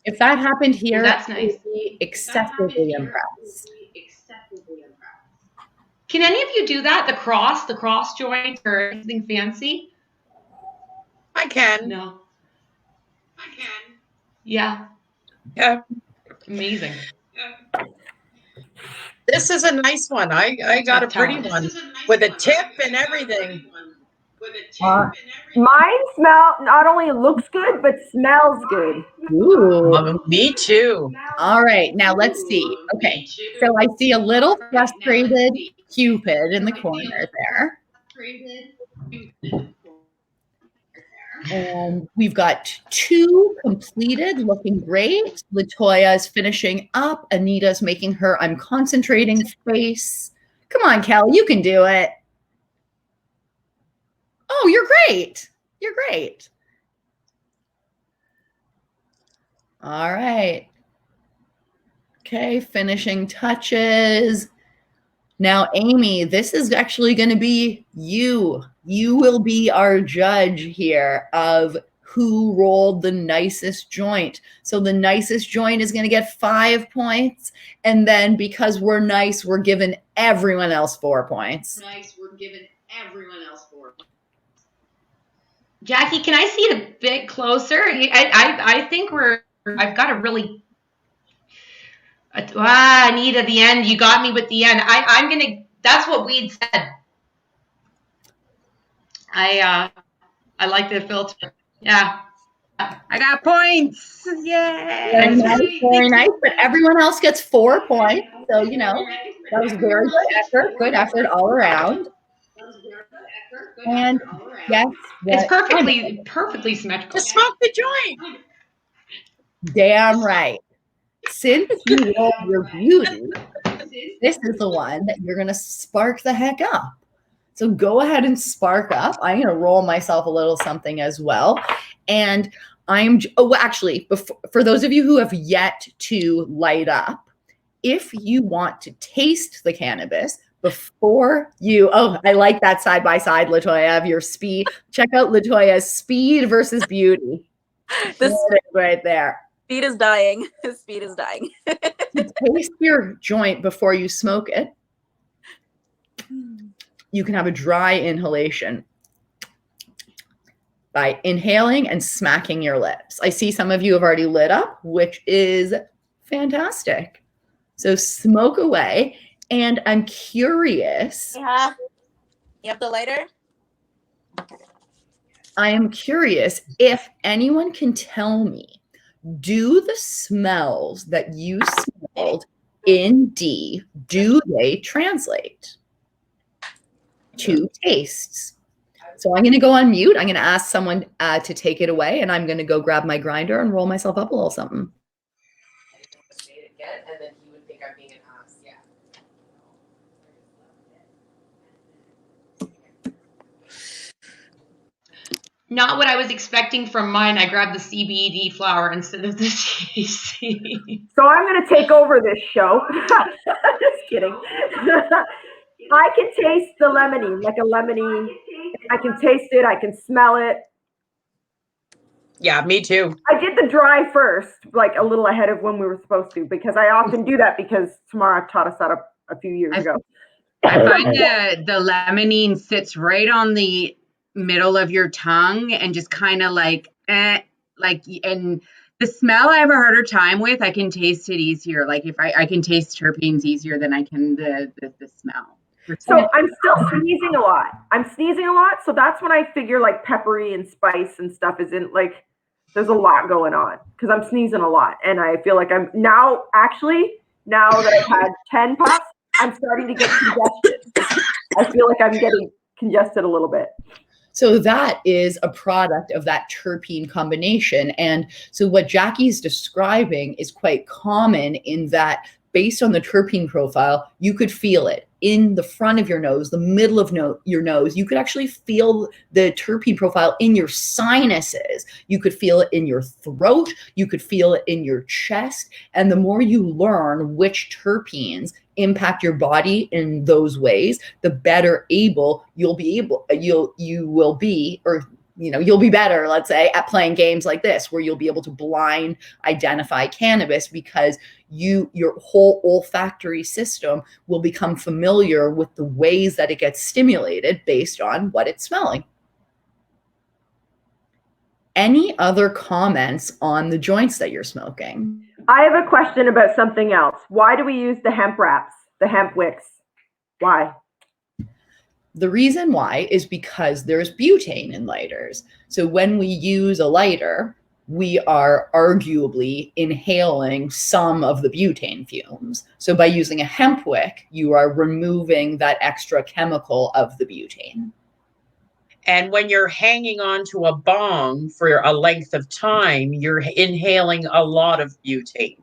If that happened here, that's I nice. would be excessively impressed. Can any of you do that? The cross joint, or anything fancy? I can. No. Yeah. Yeah. Amazing. This is a nice one. I got a pretty one with a tip and everything. Mine not only looks good, but smells good. Ooh. Me too. All right, now let's see. Okay, so I see a little frustrated Cupid in the corner there. And we've got 2 completed, looking great. Latoya's finishing up. Anita's making her I'm concentrating face. Come on, Kelly, you can do it. Oh, you're great. You're great. All right. Okay, finishing touches. Now, Amy, this is actually going to be you. You will be our judge here of who rolled the nicest joint. So the nicest joint is going to get 5 points. And then because we're nice, we're giving everyone else 4 points. Jackie, can I see it a bit closer? I think I've got a really, Anita, the end. You got me with the end. I'm going to, that's what we'd said. I like the filter. Yeah. I got points. Yay! Very nice, very nice. But everyone else gets 4 points. So, you know, that was very good effort all around. And yes, it's perfectly symmetrical. Just smoke the joint. Damn right. Since you rolled your beauty, this is the one that you're going to spark the heck up. So go ahead and spark up. I'm going to roll myself a little something as well. And actually, for those of you who have yet to light up, if you want to taste the cannabis before you, I like that side by side, Latoya, of your speed. Check out Latoya's speed versus beauty. This right there. Speed is dying. His speed is dying. Taste your joint before you smoke it. You can have a dry inhalation by inhaling and smacking your lips. I see some of you have already lit up, which is fantastic. So smoke away. And I'm curious. Yeah. You have the lighter? I am curious if anyone can tell me, do the smells that you smelled in D, do they translate to tastes? So I'm going to go on mute. I'm going to ask someone to take it away, and I'm going to go grab my grinder and roll myself up a little something. And then he would think I'm being an ass. Yeah. Not what I was expecting from mine. I grabbed the CBD flower instead of the THC. So I'm going to take over this show. Just kidding. I can taste the lemony, like a lemony. I can taste it. I can smell it. Yeah, me too. I did the dry first, like a little ahead of when we were supposed to, because I often do that because Tamara taught us that a few years ago. I find the lemonine sits right on the middle of your tongue and just kind of and the smell I have a harder time with. I can taste it easier. Like if I can taste terpenes easier than I can the smell. So I'm still sneezing a lot. So that's when I figure like peppery and spice and stuff isn't like, there's a lot going on because I'm sneezing a lot. And I feel like I'm now that I've had 10 puffs, I'm starting to get congested. I feel like I'm getting congested a little bit. So that is a product of that terpene combination. And so what Jackie's describing is quite common in that based on the terpene profile, you could feel it in the front of your nose, the middle of your nose. You could actually feel the terpene profile in your sinuses. You could feel it in your throat. You could feel it in your chest. And the more you learn which terpenes impact your body in those ways, the better able you will be, or you'll be better, let's say, at playing games like this, where you'll be able to blind identify cannabis, because your whole olfactory system will become familiar with the ways that it gets stimulated based on what it's smelling. Any other comments on the joints that you're smoking? I have a question about something else. Why do we use the hemp wraps, the hemp wicks? Why? The reason why is because there's butane in lighters. So when we use a lighter, we are arguably inhaling some of the butane fumes. So by using a hemp wick, you are removing that extra chemical of the butane. And when you're hanging on to a bong for a length of time, you're inhaling a lot of butane.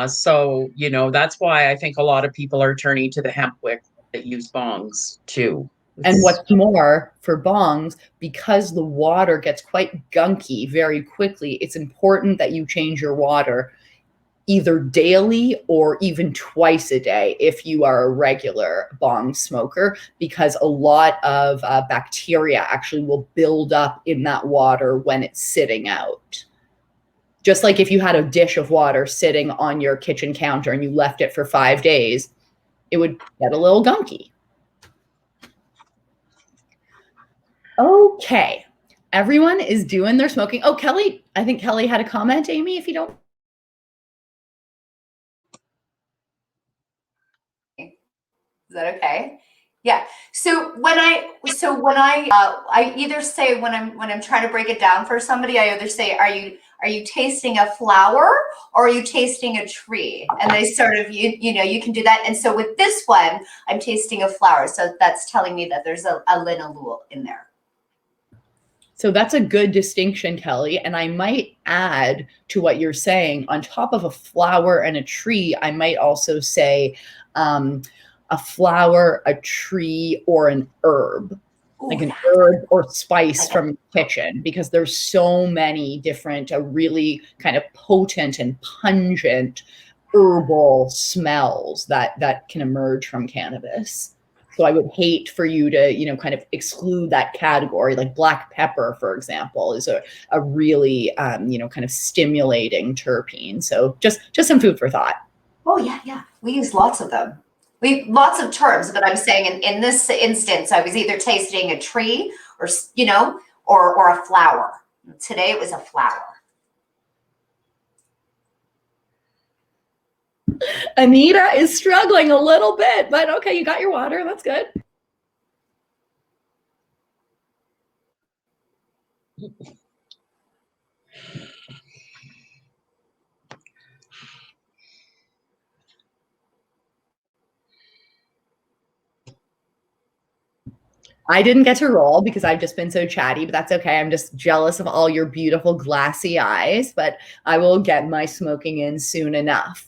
So, that's why I think a lot of people are turning to the hemp wick that use bongs too. And what's more, for bongs, because the water gets quite gunky very quickly, it's important that you change your water either daily or even twice a day if you are a regular bong smoker, because a lot of bacteria actually will build up in that water when it's sitting out. Just like if you had a dish of water sitting on your kitchen counter and you left it for 5 days, it would get a little gunky. Okay, everyone is doing their smoking. Oh, Kelly, I think Kelly had a comment, Amy, if you don't. Is that okay? Yeah. So when I either say, when I'm trying to break it down for somebody, I either say, are you tasting a flower or are you tasting a tree? And they sort of, you can do that. And so with this one, I'm tasting a flower. So that's telling me that there's a linalool in there. So that's a good distinction, Kelly. And I might add to what you're saying, on top of a flower and a tree, I might also say a flower, a tree, or an herb. Like an herb or spice from the kitchen, because there's so many different, really kind of potent and pungent herbal smells that can emerge from cannabis. So I would hate for you to, kind of exclude that category. Like black pepper, for example, is a really, kind of stimulating terpene. So just some food for thought. Oh yeah. We use lots of them. Lots of terms, but I'm saying in this instance, I was either tasting a tree or a flower. Today it was a flower. Anita is struggling a little bit, but okay, you got your water. That's good. I didn't get to roll because I've just been so chatty, but that's okay. I'm just jealous of all your beautiful glassy eyes, but I will get my smoking in soon enough.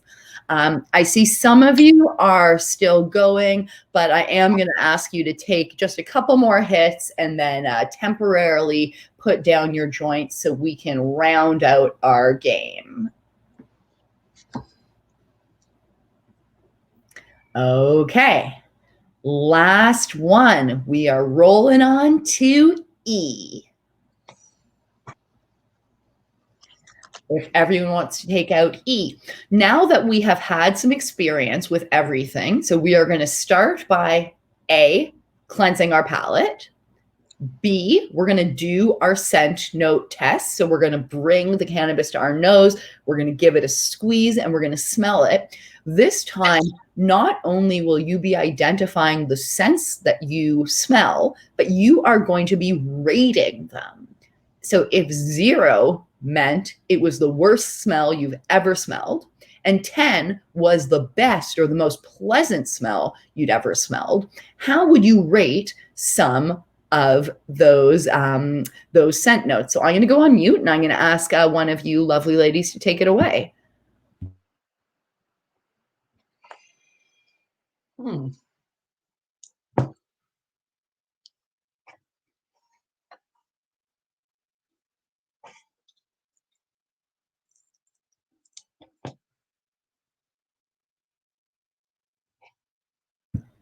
I see some of you are still going, but I am going to ask you to take just a couple more hits and then temporarily put down your joints so we can round out our game. Okay. Last one. We are rolling on to E. If everyone wants to take out E. Now that we have had some experience with everything, so we are going to start by A, cleansing our palate. B, we're going to do our scent note test. So we're going to bring the cannabis to our nose. We're going to give it a squeeze and we're going to smell it. This time, not only will you be identifying the scents that you smell, but you are going to be rating them. So if 0 meant it was the worst smell you've ever smelled, and 10 was the best or the most pleasant smell you'd ever smelled, how would you rate some of those scent notes? So I'm going to go on mute and I'm going to ask one of you lovely ladies to take it away.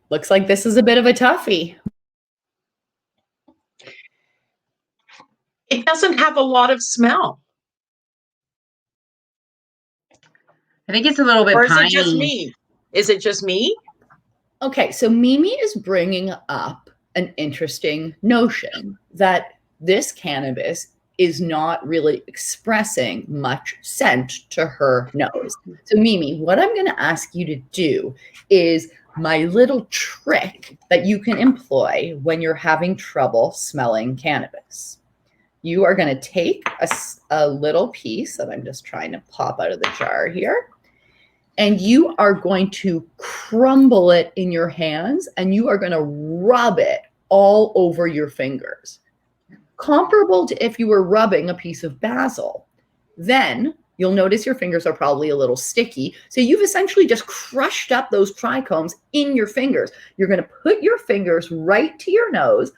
Looks like this is a bit of a toughie. It doesn't have a lot of smell. I think it's a little bit Or is piney. it just me? Is it just me? Okay, so Mimi is bringing up an interesting notion that this cannabis is not really expressing much scent to her nose. So Mimi, what I'm going to ask you to do is my little trick that you can employ when you're having trouble smelling cannabis. You are going to take a little piece that I'm just trying to pop out of the jar here, and you are going to crumble it in your hands, and you are going to rub it all over your fingers, comparable to if you were rubbing a piece of basil. Then you'll notice your fingers are probably a little sticky. So you've essentially just crushed up those trichomes in your fingers. You're going to put your fingers right to your nose,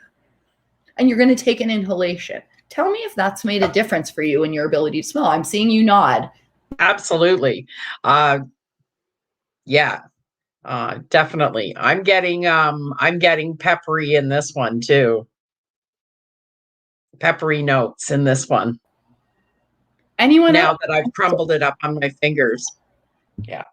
and you're going to take an inhalation. Tell me if that's made a difference for you in your ability to smell. I'm seeing you nod. Absolutely. Yeah, definitely. I'm getting peppery in this one too. Peppery notes in this one. Anyone now else? that I've crumbled it up on my fingers. Yeah.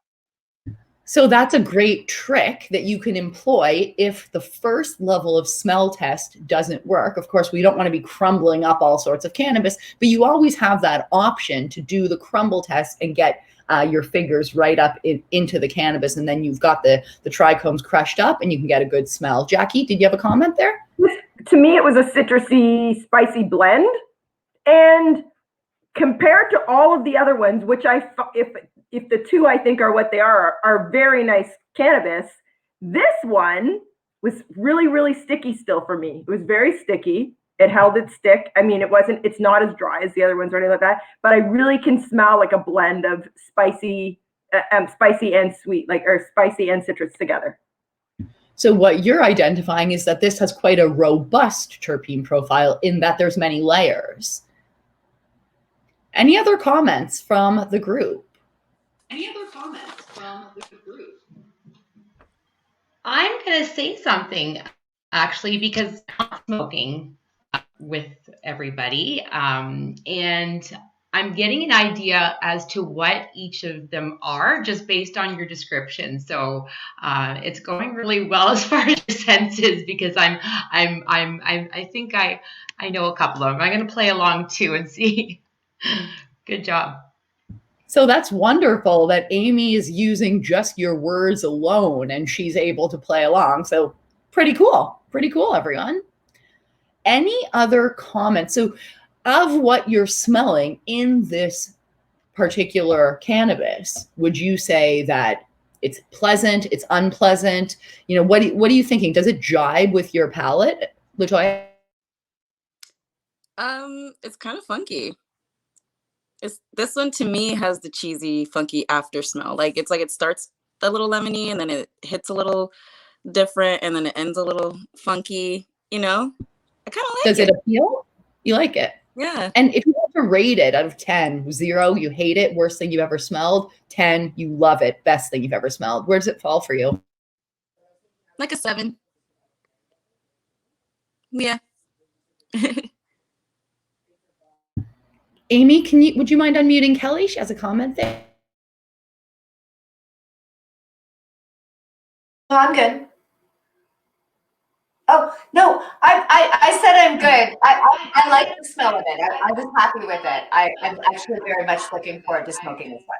So that's a great trick that you can employ if the first level of smell test doesn't work. Of course, we don't want to be crumbling up all sorts of cannabis, but you always have that option to do the crumble test and get your fingers right up into the cannabis, and then you've got the trichomes crushed up and you can get a good smell. Jackie, did you have a comment there? To me, it was a citrusy, spicy blend. And compared to all of the other ones, which if the two I think are what they are very nice cannabis, this one was really, really sticky still for me. It was very sticky. It held its stick. I mean, it's not as dry as the other ones or anything like that, but I really can smell like a blend of spicy and sweet, or spicy and citrus together. So what you're identifying is that this has quite a robust terpene profile in that there's many layers. Any other comments from the group? I'm going to say something, actually, because I'm not smoking with everybody. And I'm getting an idea as to what each of them are just based on your description. So it's going really well as far as your senses, because I think I know a couple of them. I'm going to play along too and see. Good job. So that's wonderful that Amy is using just your words alone and she's able to play along. So pretty cool. Pretty cool, everyone. Any other comments? So of what you're smelling in this particular cannabis, would you say that it's pleasant, it's unpleasant? You know, what are you thinking? Does it jibe with your palate, LaToya? It's kind of funky. This one to me has the cheesy, funky after smell. Like it starts a little lemony and then it hits a little different and then it ends a little funky, you know? I kind of like Does it appeal? You like it? Yeah. And if you have to rate it out of 10, 0, you hate it, worst thing you've ever smelled, 10, you love it, best thing you've ever smelled, where does it fall for you? Like a 7. Yeah. Amy, would you mind unmuting Kelly? She has a comment there. Oh, I'm good. Oh, no, I said I'm good. I like the smell of it. I was happy with it. I'm actually very much looking forward to smoking this one.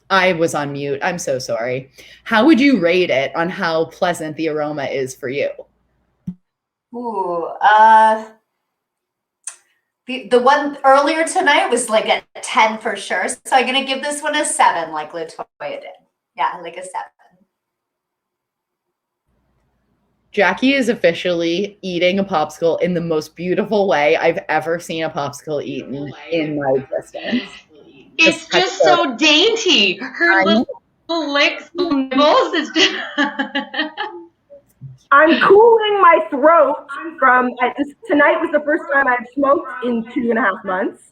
I was on mute. I'm so sorry. How would you rate it on how pleasant the aroma is for you? Ooh, the one earlier tonight was like a 10 for sure. So I'm gonna give this one a 7, like LaToya did. Yeah, like a 7. Jackie is officially eating a popsicle in the most beautiful way I've ever seen a popsicle eaten in my existence. It's just so dainty. Her little licks, little nibbles. It's just I'm cooling my throat from tonight was the first time I've smoked in 2.5 months.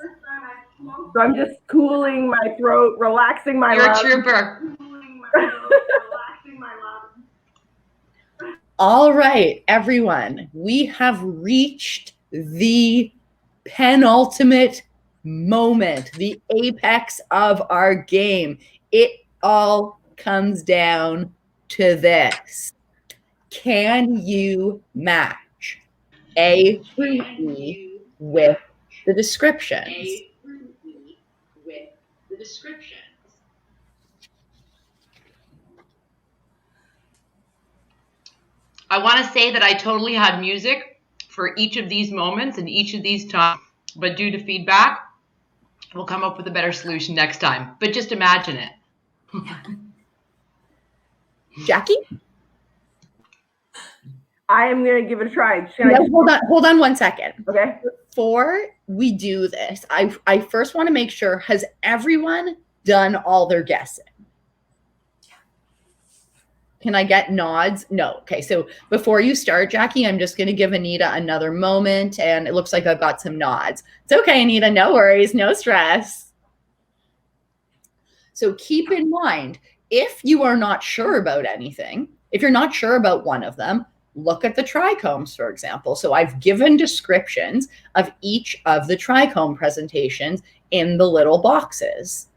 So I'm just cooling my throat, relaxing my You're a lungs. trooper. All right, everyone, we have reached the penultimate moment, the apex of our game. It all comes down to this. Can you match A through E with the descriptions? I want to say that I totally had music for each of these moments and each of these times, but due to feedback, we'll come up with a better solution next time. But just imagine it. Jackie? I am going to give it a try. Hold on 1 second. Okay. Before we do this, I first want to make sure, has everyone done all their guessing? Can I get nods? No. Okay. So before you start, Jackie, I'm just going to give Anita another moment, and it looks like I've got some nods. It's okay, Anita. No worries. No stress. So keep in mind, if you are not sure about anything, if you're not sure about one of them, look at the trichomes, for example. So I've given descriptions of each of the trichome presentations in the little boxes.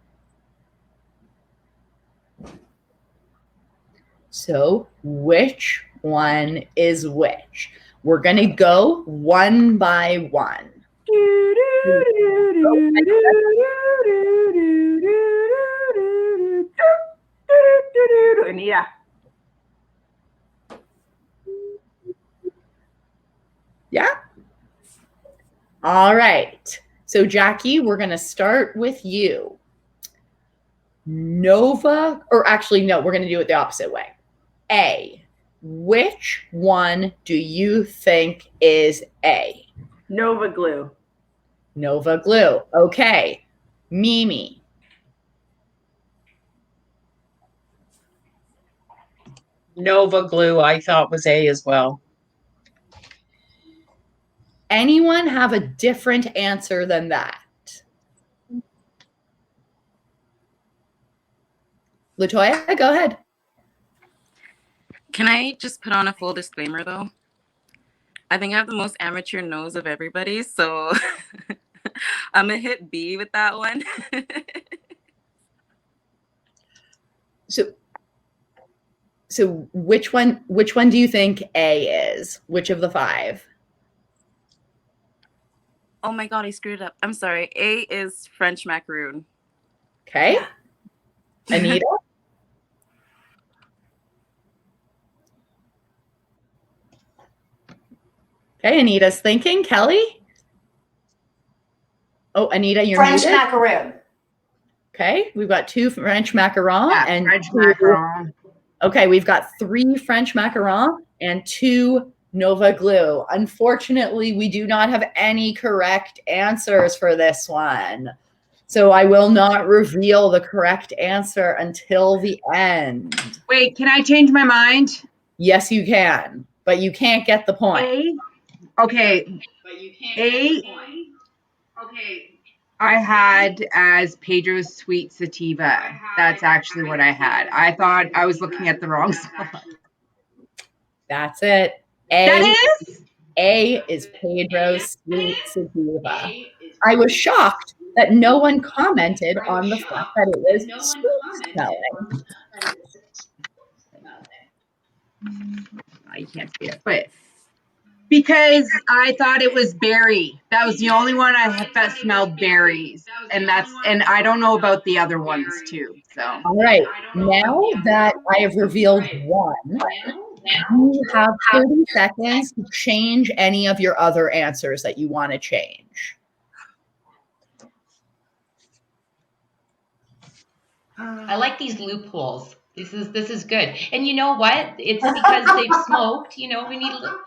So which one is which? We're going to go one by one. Anita. Yeah? All right. So Jackie, we're going to start with you. Nova, or actually, no, we're going to do it the opposite way. A, which one do you think is A? Nova glue. Nova glue. Okay. Mimi. Nova glue, I thought was A as well. Anyone have a different answer than that? Latoya, go ahead. Can I just put on a full disclaimer though? I think I have the most amateur nose of everybody, so I'm gonna hit B with that one. So which one do you think A is? Which of the five? Oh my God, I screwed up. I'm sorry. A is French macaroon. Okay. Anita? Okay, Anita's thinking. Kelly? Oh, Anita, you're French muted. macaroon. Okay, we've got two French macaron and French two. macaron. Okay, we've got 3 French macaron and 2 Nova glue. Unfortunately, we do not have any correct answers for this one. So I will not reveal the correct answer until the end. Wait, can I change my mind? Yes, you can, but you can't get the point. A. Okay. A. Okay. I had as Pedro's Sweet Sativa. That's actually what I had. I thought I was looking at the wrong spot. That's it. A is Pedro's Sweet Sativa. I was shocked that no one commented on the fact that it was sweet smelling. I can't see it, but because I thought it was berry. That was the only one I had that smelled berries, and I don't know about the other ones too. So all right, now that I have revealed one, you have 30 seconds to change any of your other answers that you want to change. I like these loopholes. This is good. And you know what? It's because they've smoked. You know, we need a little.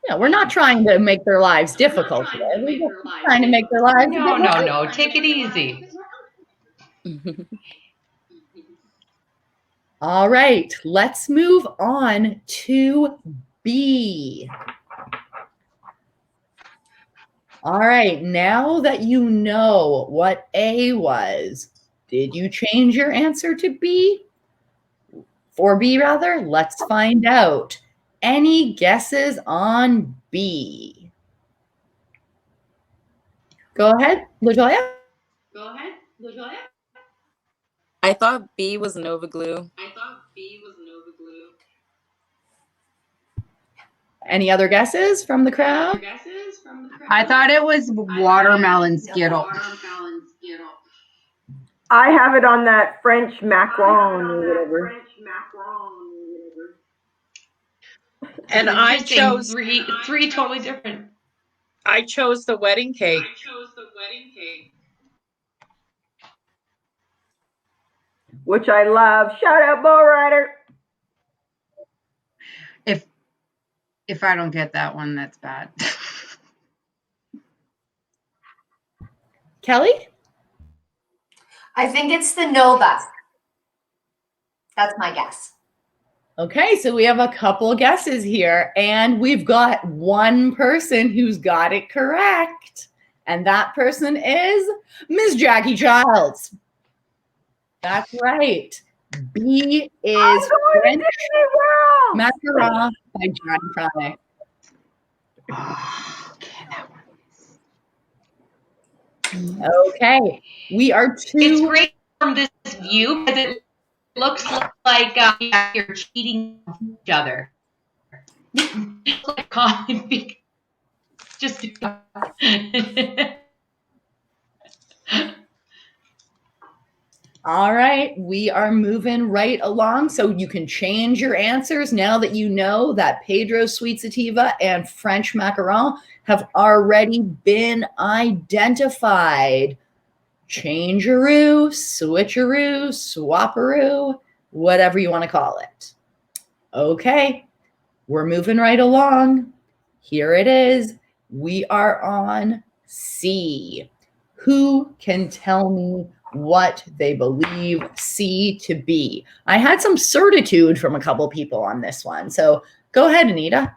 Yeah, we're not trying to make their lives difficult today. We're just trying to make their lives No. Take it easy. All right, let's move on to B. All right, now that you know what A was, did you change your answer to B? For B, rather? Let's find out. Any guesses on B? Go ahead, LaJoya. I thought B was Nova Glue. Any other guesses from the crowd? I thought it was watermelon Skittle. I have it on that French macaron or whatever. And I Interesting. chose three totally different. I chose the wedding cake. Which I love. Shout out, Bo Rider. If I don't get that one, that's bad. Kelly? I think it's the Nova. That's my guess. Okay, so we have a couple guesses here, and we've got one person who's got it correct. And that person is Miss Jackie Childs. That's right. B is French macaron by John Fry. Okay, we are It's great from this view because it looks like you're cheating each other. Just All right, we are moving right along. So you can change your answers now that you know that Pedro Sweet Sativa and French Macaron have already been identified. Changeroo, switcheroo, swapperoo, whatever you want to call it. Okay, we're moving right along. Here it is. We are on C. Who can tell me what they believe C to be? I had some certitude from a couple people on this one. So go ahead, Anita.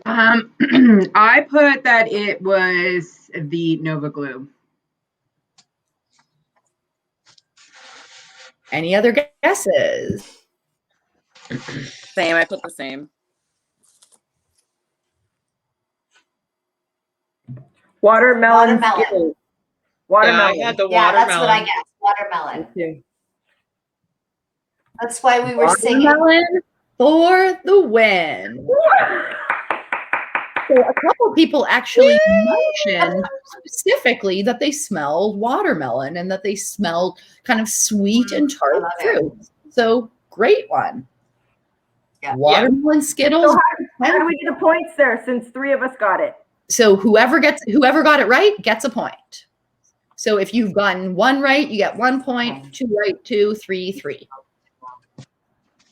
I put that it was the Nova Glue. Any other guesses? Same. I put the same. Watermelon. Skittles. Watermelon. Yeah, I had the Yeah, watermelon. that's what I guessed. Watermelon. Okay. That's why we were singing. Watermelon for the win. So a couple people actually mentioned specifically that they smelled watermelon and that they smelled kind of sweet and tart fruit. So great one. Yeah. Watermelon Skittles. So how do we get the points there since 3 of us got it? So whoever got it right gets a point. So if you've gotten 1 right, you get 1 point, 2 right, 2, 3, 3.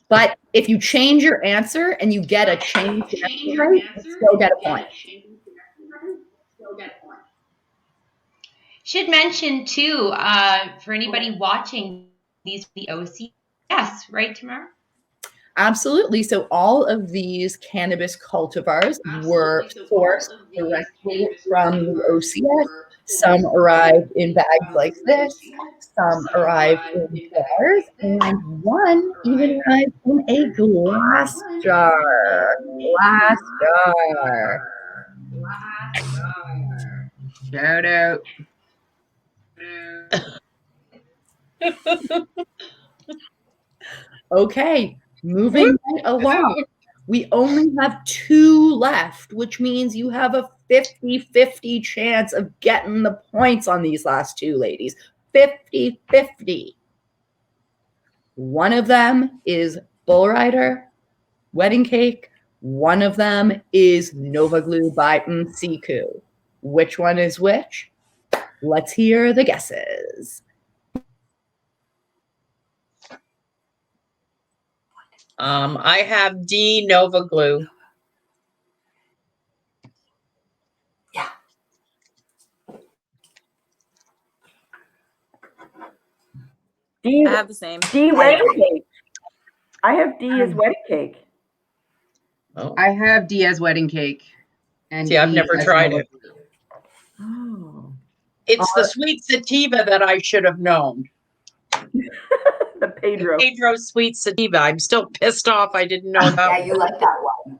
But if you change your answer and you get a change answer right, you still get a point. should mention too, for anybody watching, these the OCS, right, Tamara? Absolutely. So all of these cannabis cultivars were sourced directly from the OCS. Some arrived in bags like this, some arrived in jars, and one even arrived in a glass jar. Glass jar. Shout out. Okay, moving right along. We only have 2 left, which means you have a 50-50 chance of getting the points on these last 2, ladies. 50-50. One of them is Bull Rider, Wedding Cake. One of them is Nova Glue by Msiku. Which one is which? Let's hear the guesses. I have D, Nova Glue. Yeah. D, I have the same. D wedding cake. I have D as wedding cake. Oh. I have D as wedding cake. And See, I've D never as tried Nova it. Glue. It's the sweet sativa that I should have known. The Pedro. Pedro sweet sativa. I'm still pissed off I didn't know that. Yeah, you like that one.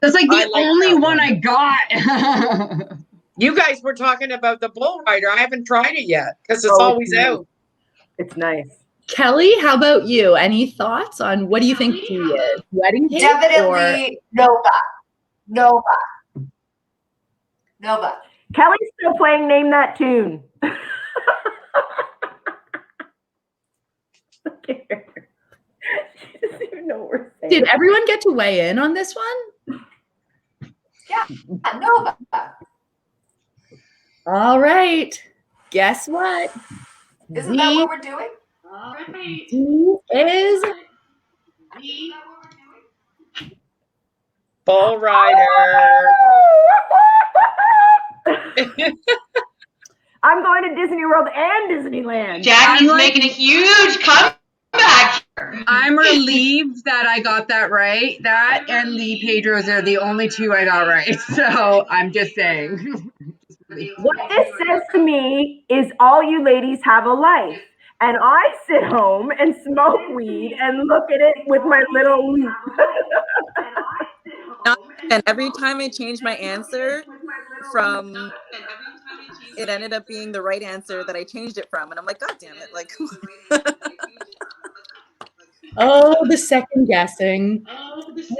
That's like the like only that one one. I got. You guys were talking about the bull rider. I haven't tried it yet because it's Oh, always nice. out. It's nice. Kelly, how about you? Any thoughts on what do you think tea is? Wedding cake Definitely Nova. Nova. Nova. Kelly's still playing Name That Tune. She doesn't even know what we're saying. Did everyone get to weigh in on this one? Yeah, Nova. All right. Guess what? Isn't that what we're doing? D is Bull rider. I'm going to Disney World and Disneyland. Jackie's making a huge comeback here. I'm relieved that I got that right. That and the Pedros are the only two I got right. So I'm just saying. What this says to me is all you ladies have a life. And I sit home and smoke weed and look at it with my little loop. And every time I change my answer from, it ended up being the right answer that I changed it from. And I'm like, God damn it. Like, oh, the second guessing.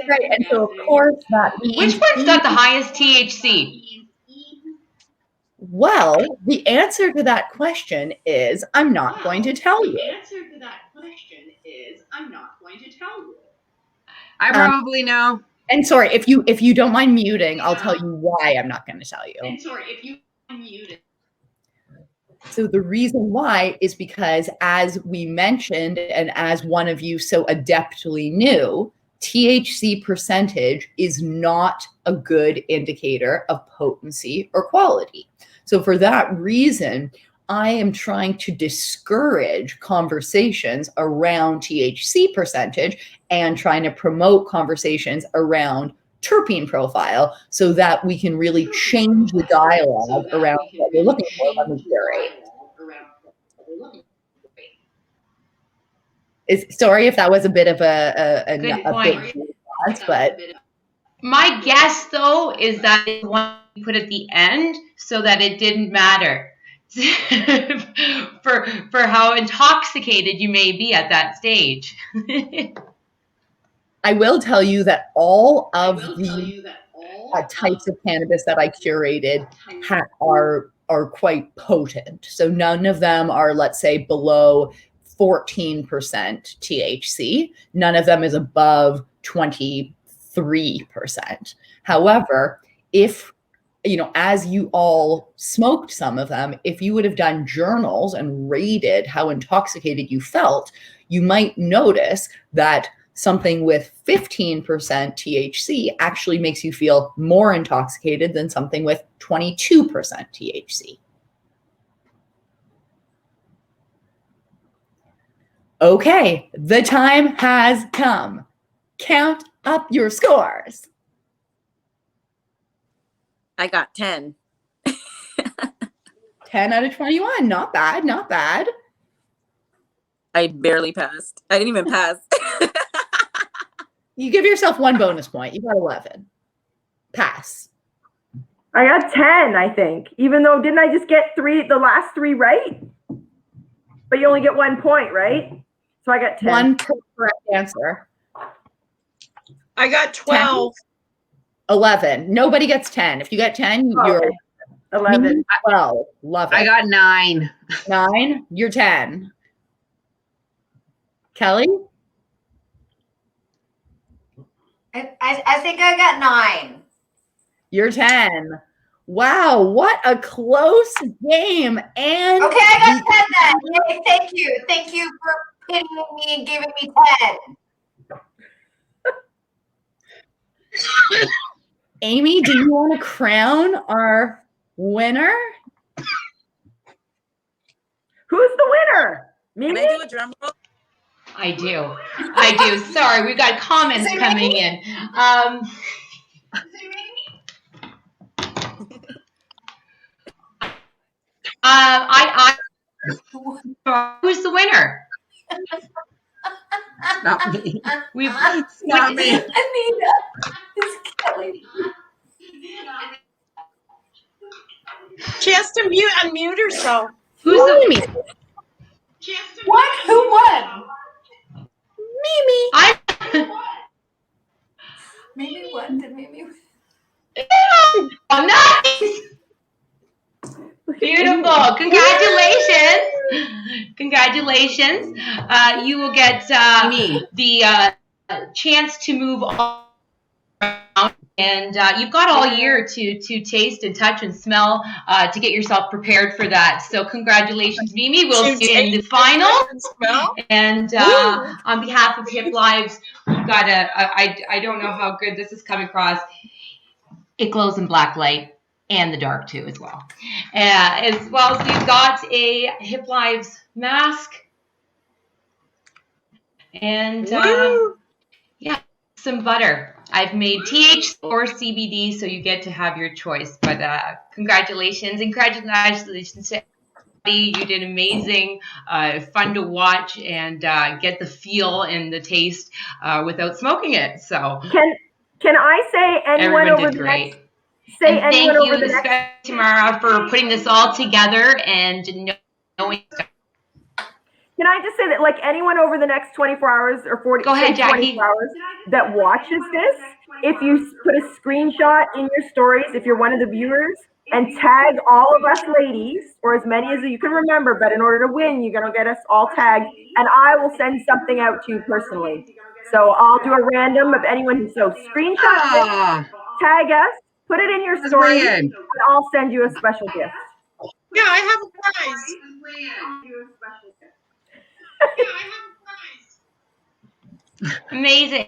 Right, and so of course that means Which one's got the highest THC? well, the answer to that question is I'm not going to tell you. The answer to that question is I'm not going to tell you. I probably know. And sorry, if you don't mind muting, I'll tell you why I'm not going to tell you. And sorry, if you muted. So the reason why is because, as we mentioned, and as one of you so adeptly knew, THC percentage is not a good indicator of potency or quality. So for that reason, I am trying to discourage conversations around THC percentage and trying to promote conversations around terpene profile so that we can really change the dialogue around what we're looking for when we curate. Sorry if that was a bit of a big response, but my guess though is that it's one you put at the end so that it didn't matter for how intoxicated you may be at that stage. I will tell you that all of the types of cannabis that I curated are quite potent. So none of them are, let's say, below 14% THC. None of them is above 23%. However, if as you all smoked some of them, if you would have done journals and rated how intoxicated you felt, you might notice that something with 15% THC actually makes you feel more intoxicated than something with 22% THC. Okay, the time has come. Count up your scores. I got 10. 10 out of 21. Not bad, not bad. I barely passed. I didn't even pass. You give yourself one bonus point. You got 11. Pass. I got 10, I think. Even though, didn't I just get the last three right? But you only get 1 point, right? So I got 10. One correct answer. I got 12. 10, 11. Nobody gets 10. If you get 10, you're 11. 12. Love it. I got 9. 9. You're 10. Kelly? I think I got 9. You're 10. Wow, what a close game. And okay, I got 10 then. Yay, thank you. Thank you for pitting me and giving me 10. Amy, do you want to crown our winner? Who's the winner? Mimi? Can I do a drum roll? I do. Sorry, we've got comments coming in. I who's the winner? Not me. It's not me. Anita is killing me. She has to unmute herself. Who's the Mimi. What? Who won? Mimi. Mimi won. Did Mimi win? Oh, nice. Beautiful. Congratulations. You will get the chance to move on. And you've got all year to taste and touch and smell to get yourself prepared for that. So congratulations, Mimi. We'll see you in the final. And on behalf of Hip Lives, we've got I don't know how good this is coming across. It glows in black light and the dark too as well. As well as we've got a Hip Lives mask. And yeah, some butter. I've made THC or CBD, so you get to have your choice. But congratulations to everybody. You did amazing, fun to watch, and get the feel and the taste without smoking it. So Can I say anyone everyone over did the great. next? Say And anyone thank over you, the next. especially Tamara, for putting this all together and knowing. Can I just say that, like, anyone over the next 24 hours or 40, Go ahead, say Jackie. 24 hours that watches this, if you put a screenshot in your stories, if you're one of the viewers, and tag all of us ladies, or as many as you can remember, but in order to win, you're going to get us all tagged, and I will send something out to you personally. So I'll do a random of anyone who, so screenshot this, tag us, put it in your story, and I'll send you a special gift. Yeah, I have a prize. Amazing.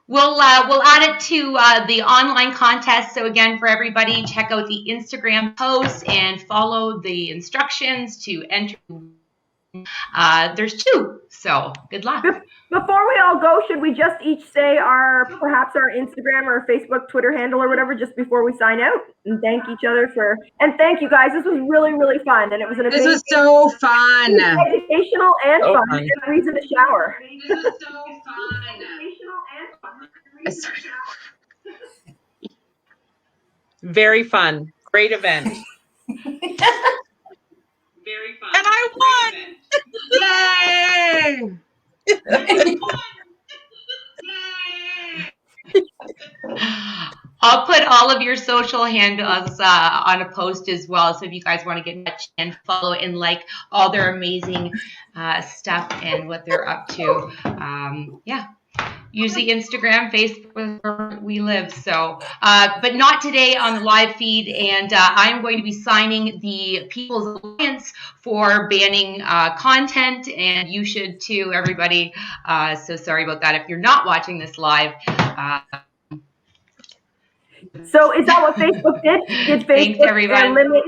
We'll add it to the online contest. So again, for everybody, check out the Instagram post and follow the instructions to enter. There's 2, so good luck. Before we all go, should we just each say perhaps our Instagram or Facebook, Twitter handle or whatever, just before we sign out, and thank each other and thank you guys. This was really, really fun, and it was an amazing. This was so fun. Educational and fun, and a reason to shower. This was so fun. Very fun. Great event. Very fun. And I won! Yay! I'll put all of your social handles on a post as well. So if you guys want to get in touch and follow and like all their amazing stuff and what they're up to, use the Instagram, Facebook, where we live. So, but not today on the live feed. And I'm going to be signing the People's Alliance for banning content, and you should too, everybody. So sorry about that if you're not watching this live. So is that what Facebook did? Did Facebook limit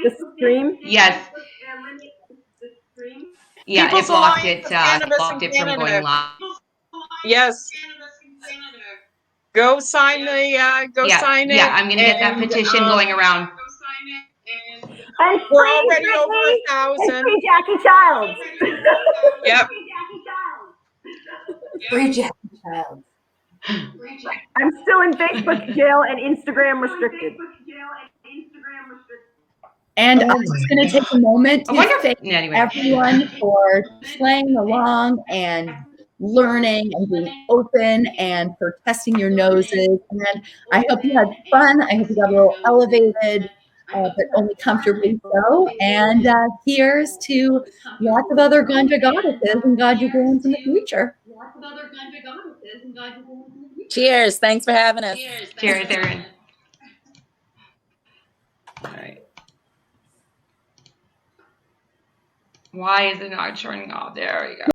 the stream? Yes. Yeah, People's it blocked Alliance it. Cannabis Blocked in it from Canada. going live. Yes. Go sign the sign it. Yeah, I'm gonna get that petition going around. And we're already over 1,000. And free Jackie Childs. Yep. Free Jackie Childs. I'm still in Facebook jail and Instagram restricted. And I'm just going to take a moment to thank everyone for playing along and learning and being open and for testing your noses. And I hope you had fun. I hope you got a little elevated, but only comfortably so. And here's to lots of other Ganja goddesses and Ganja Games in the future. Cheers. Thanks for having us. Cheers, Erin. All right. Why is it not turning off? There we go.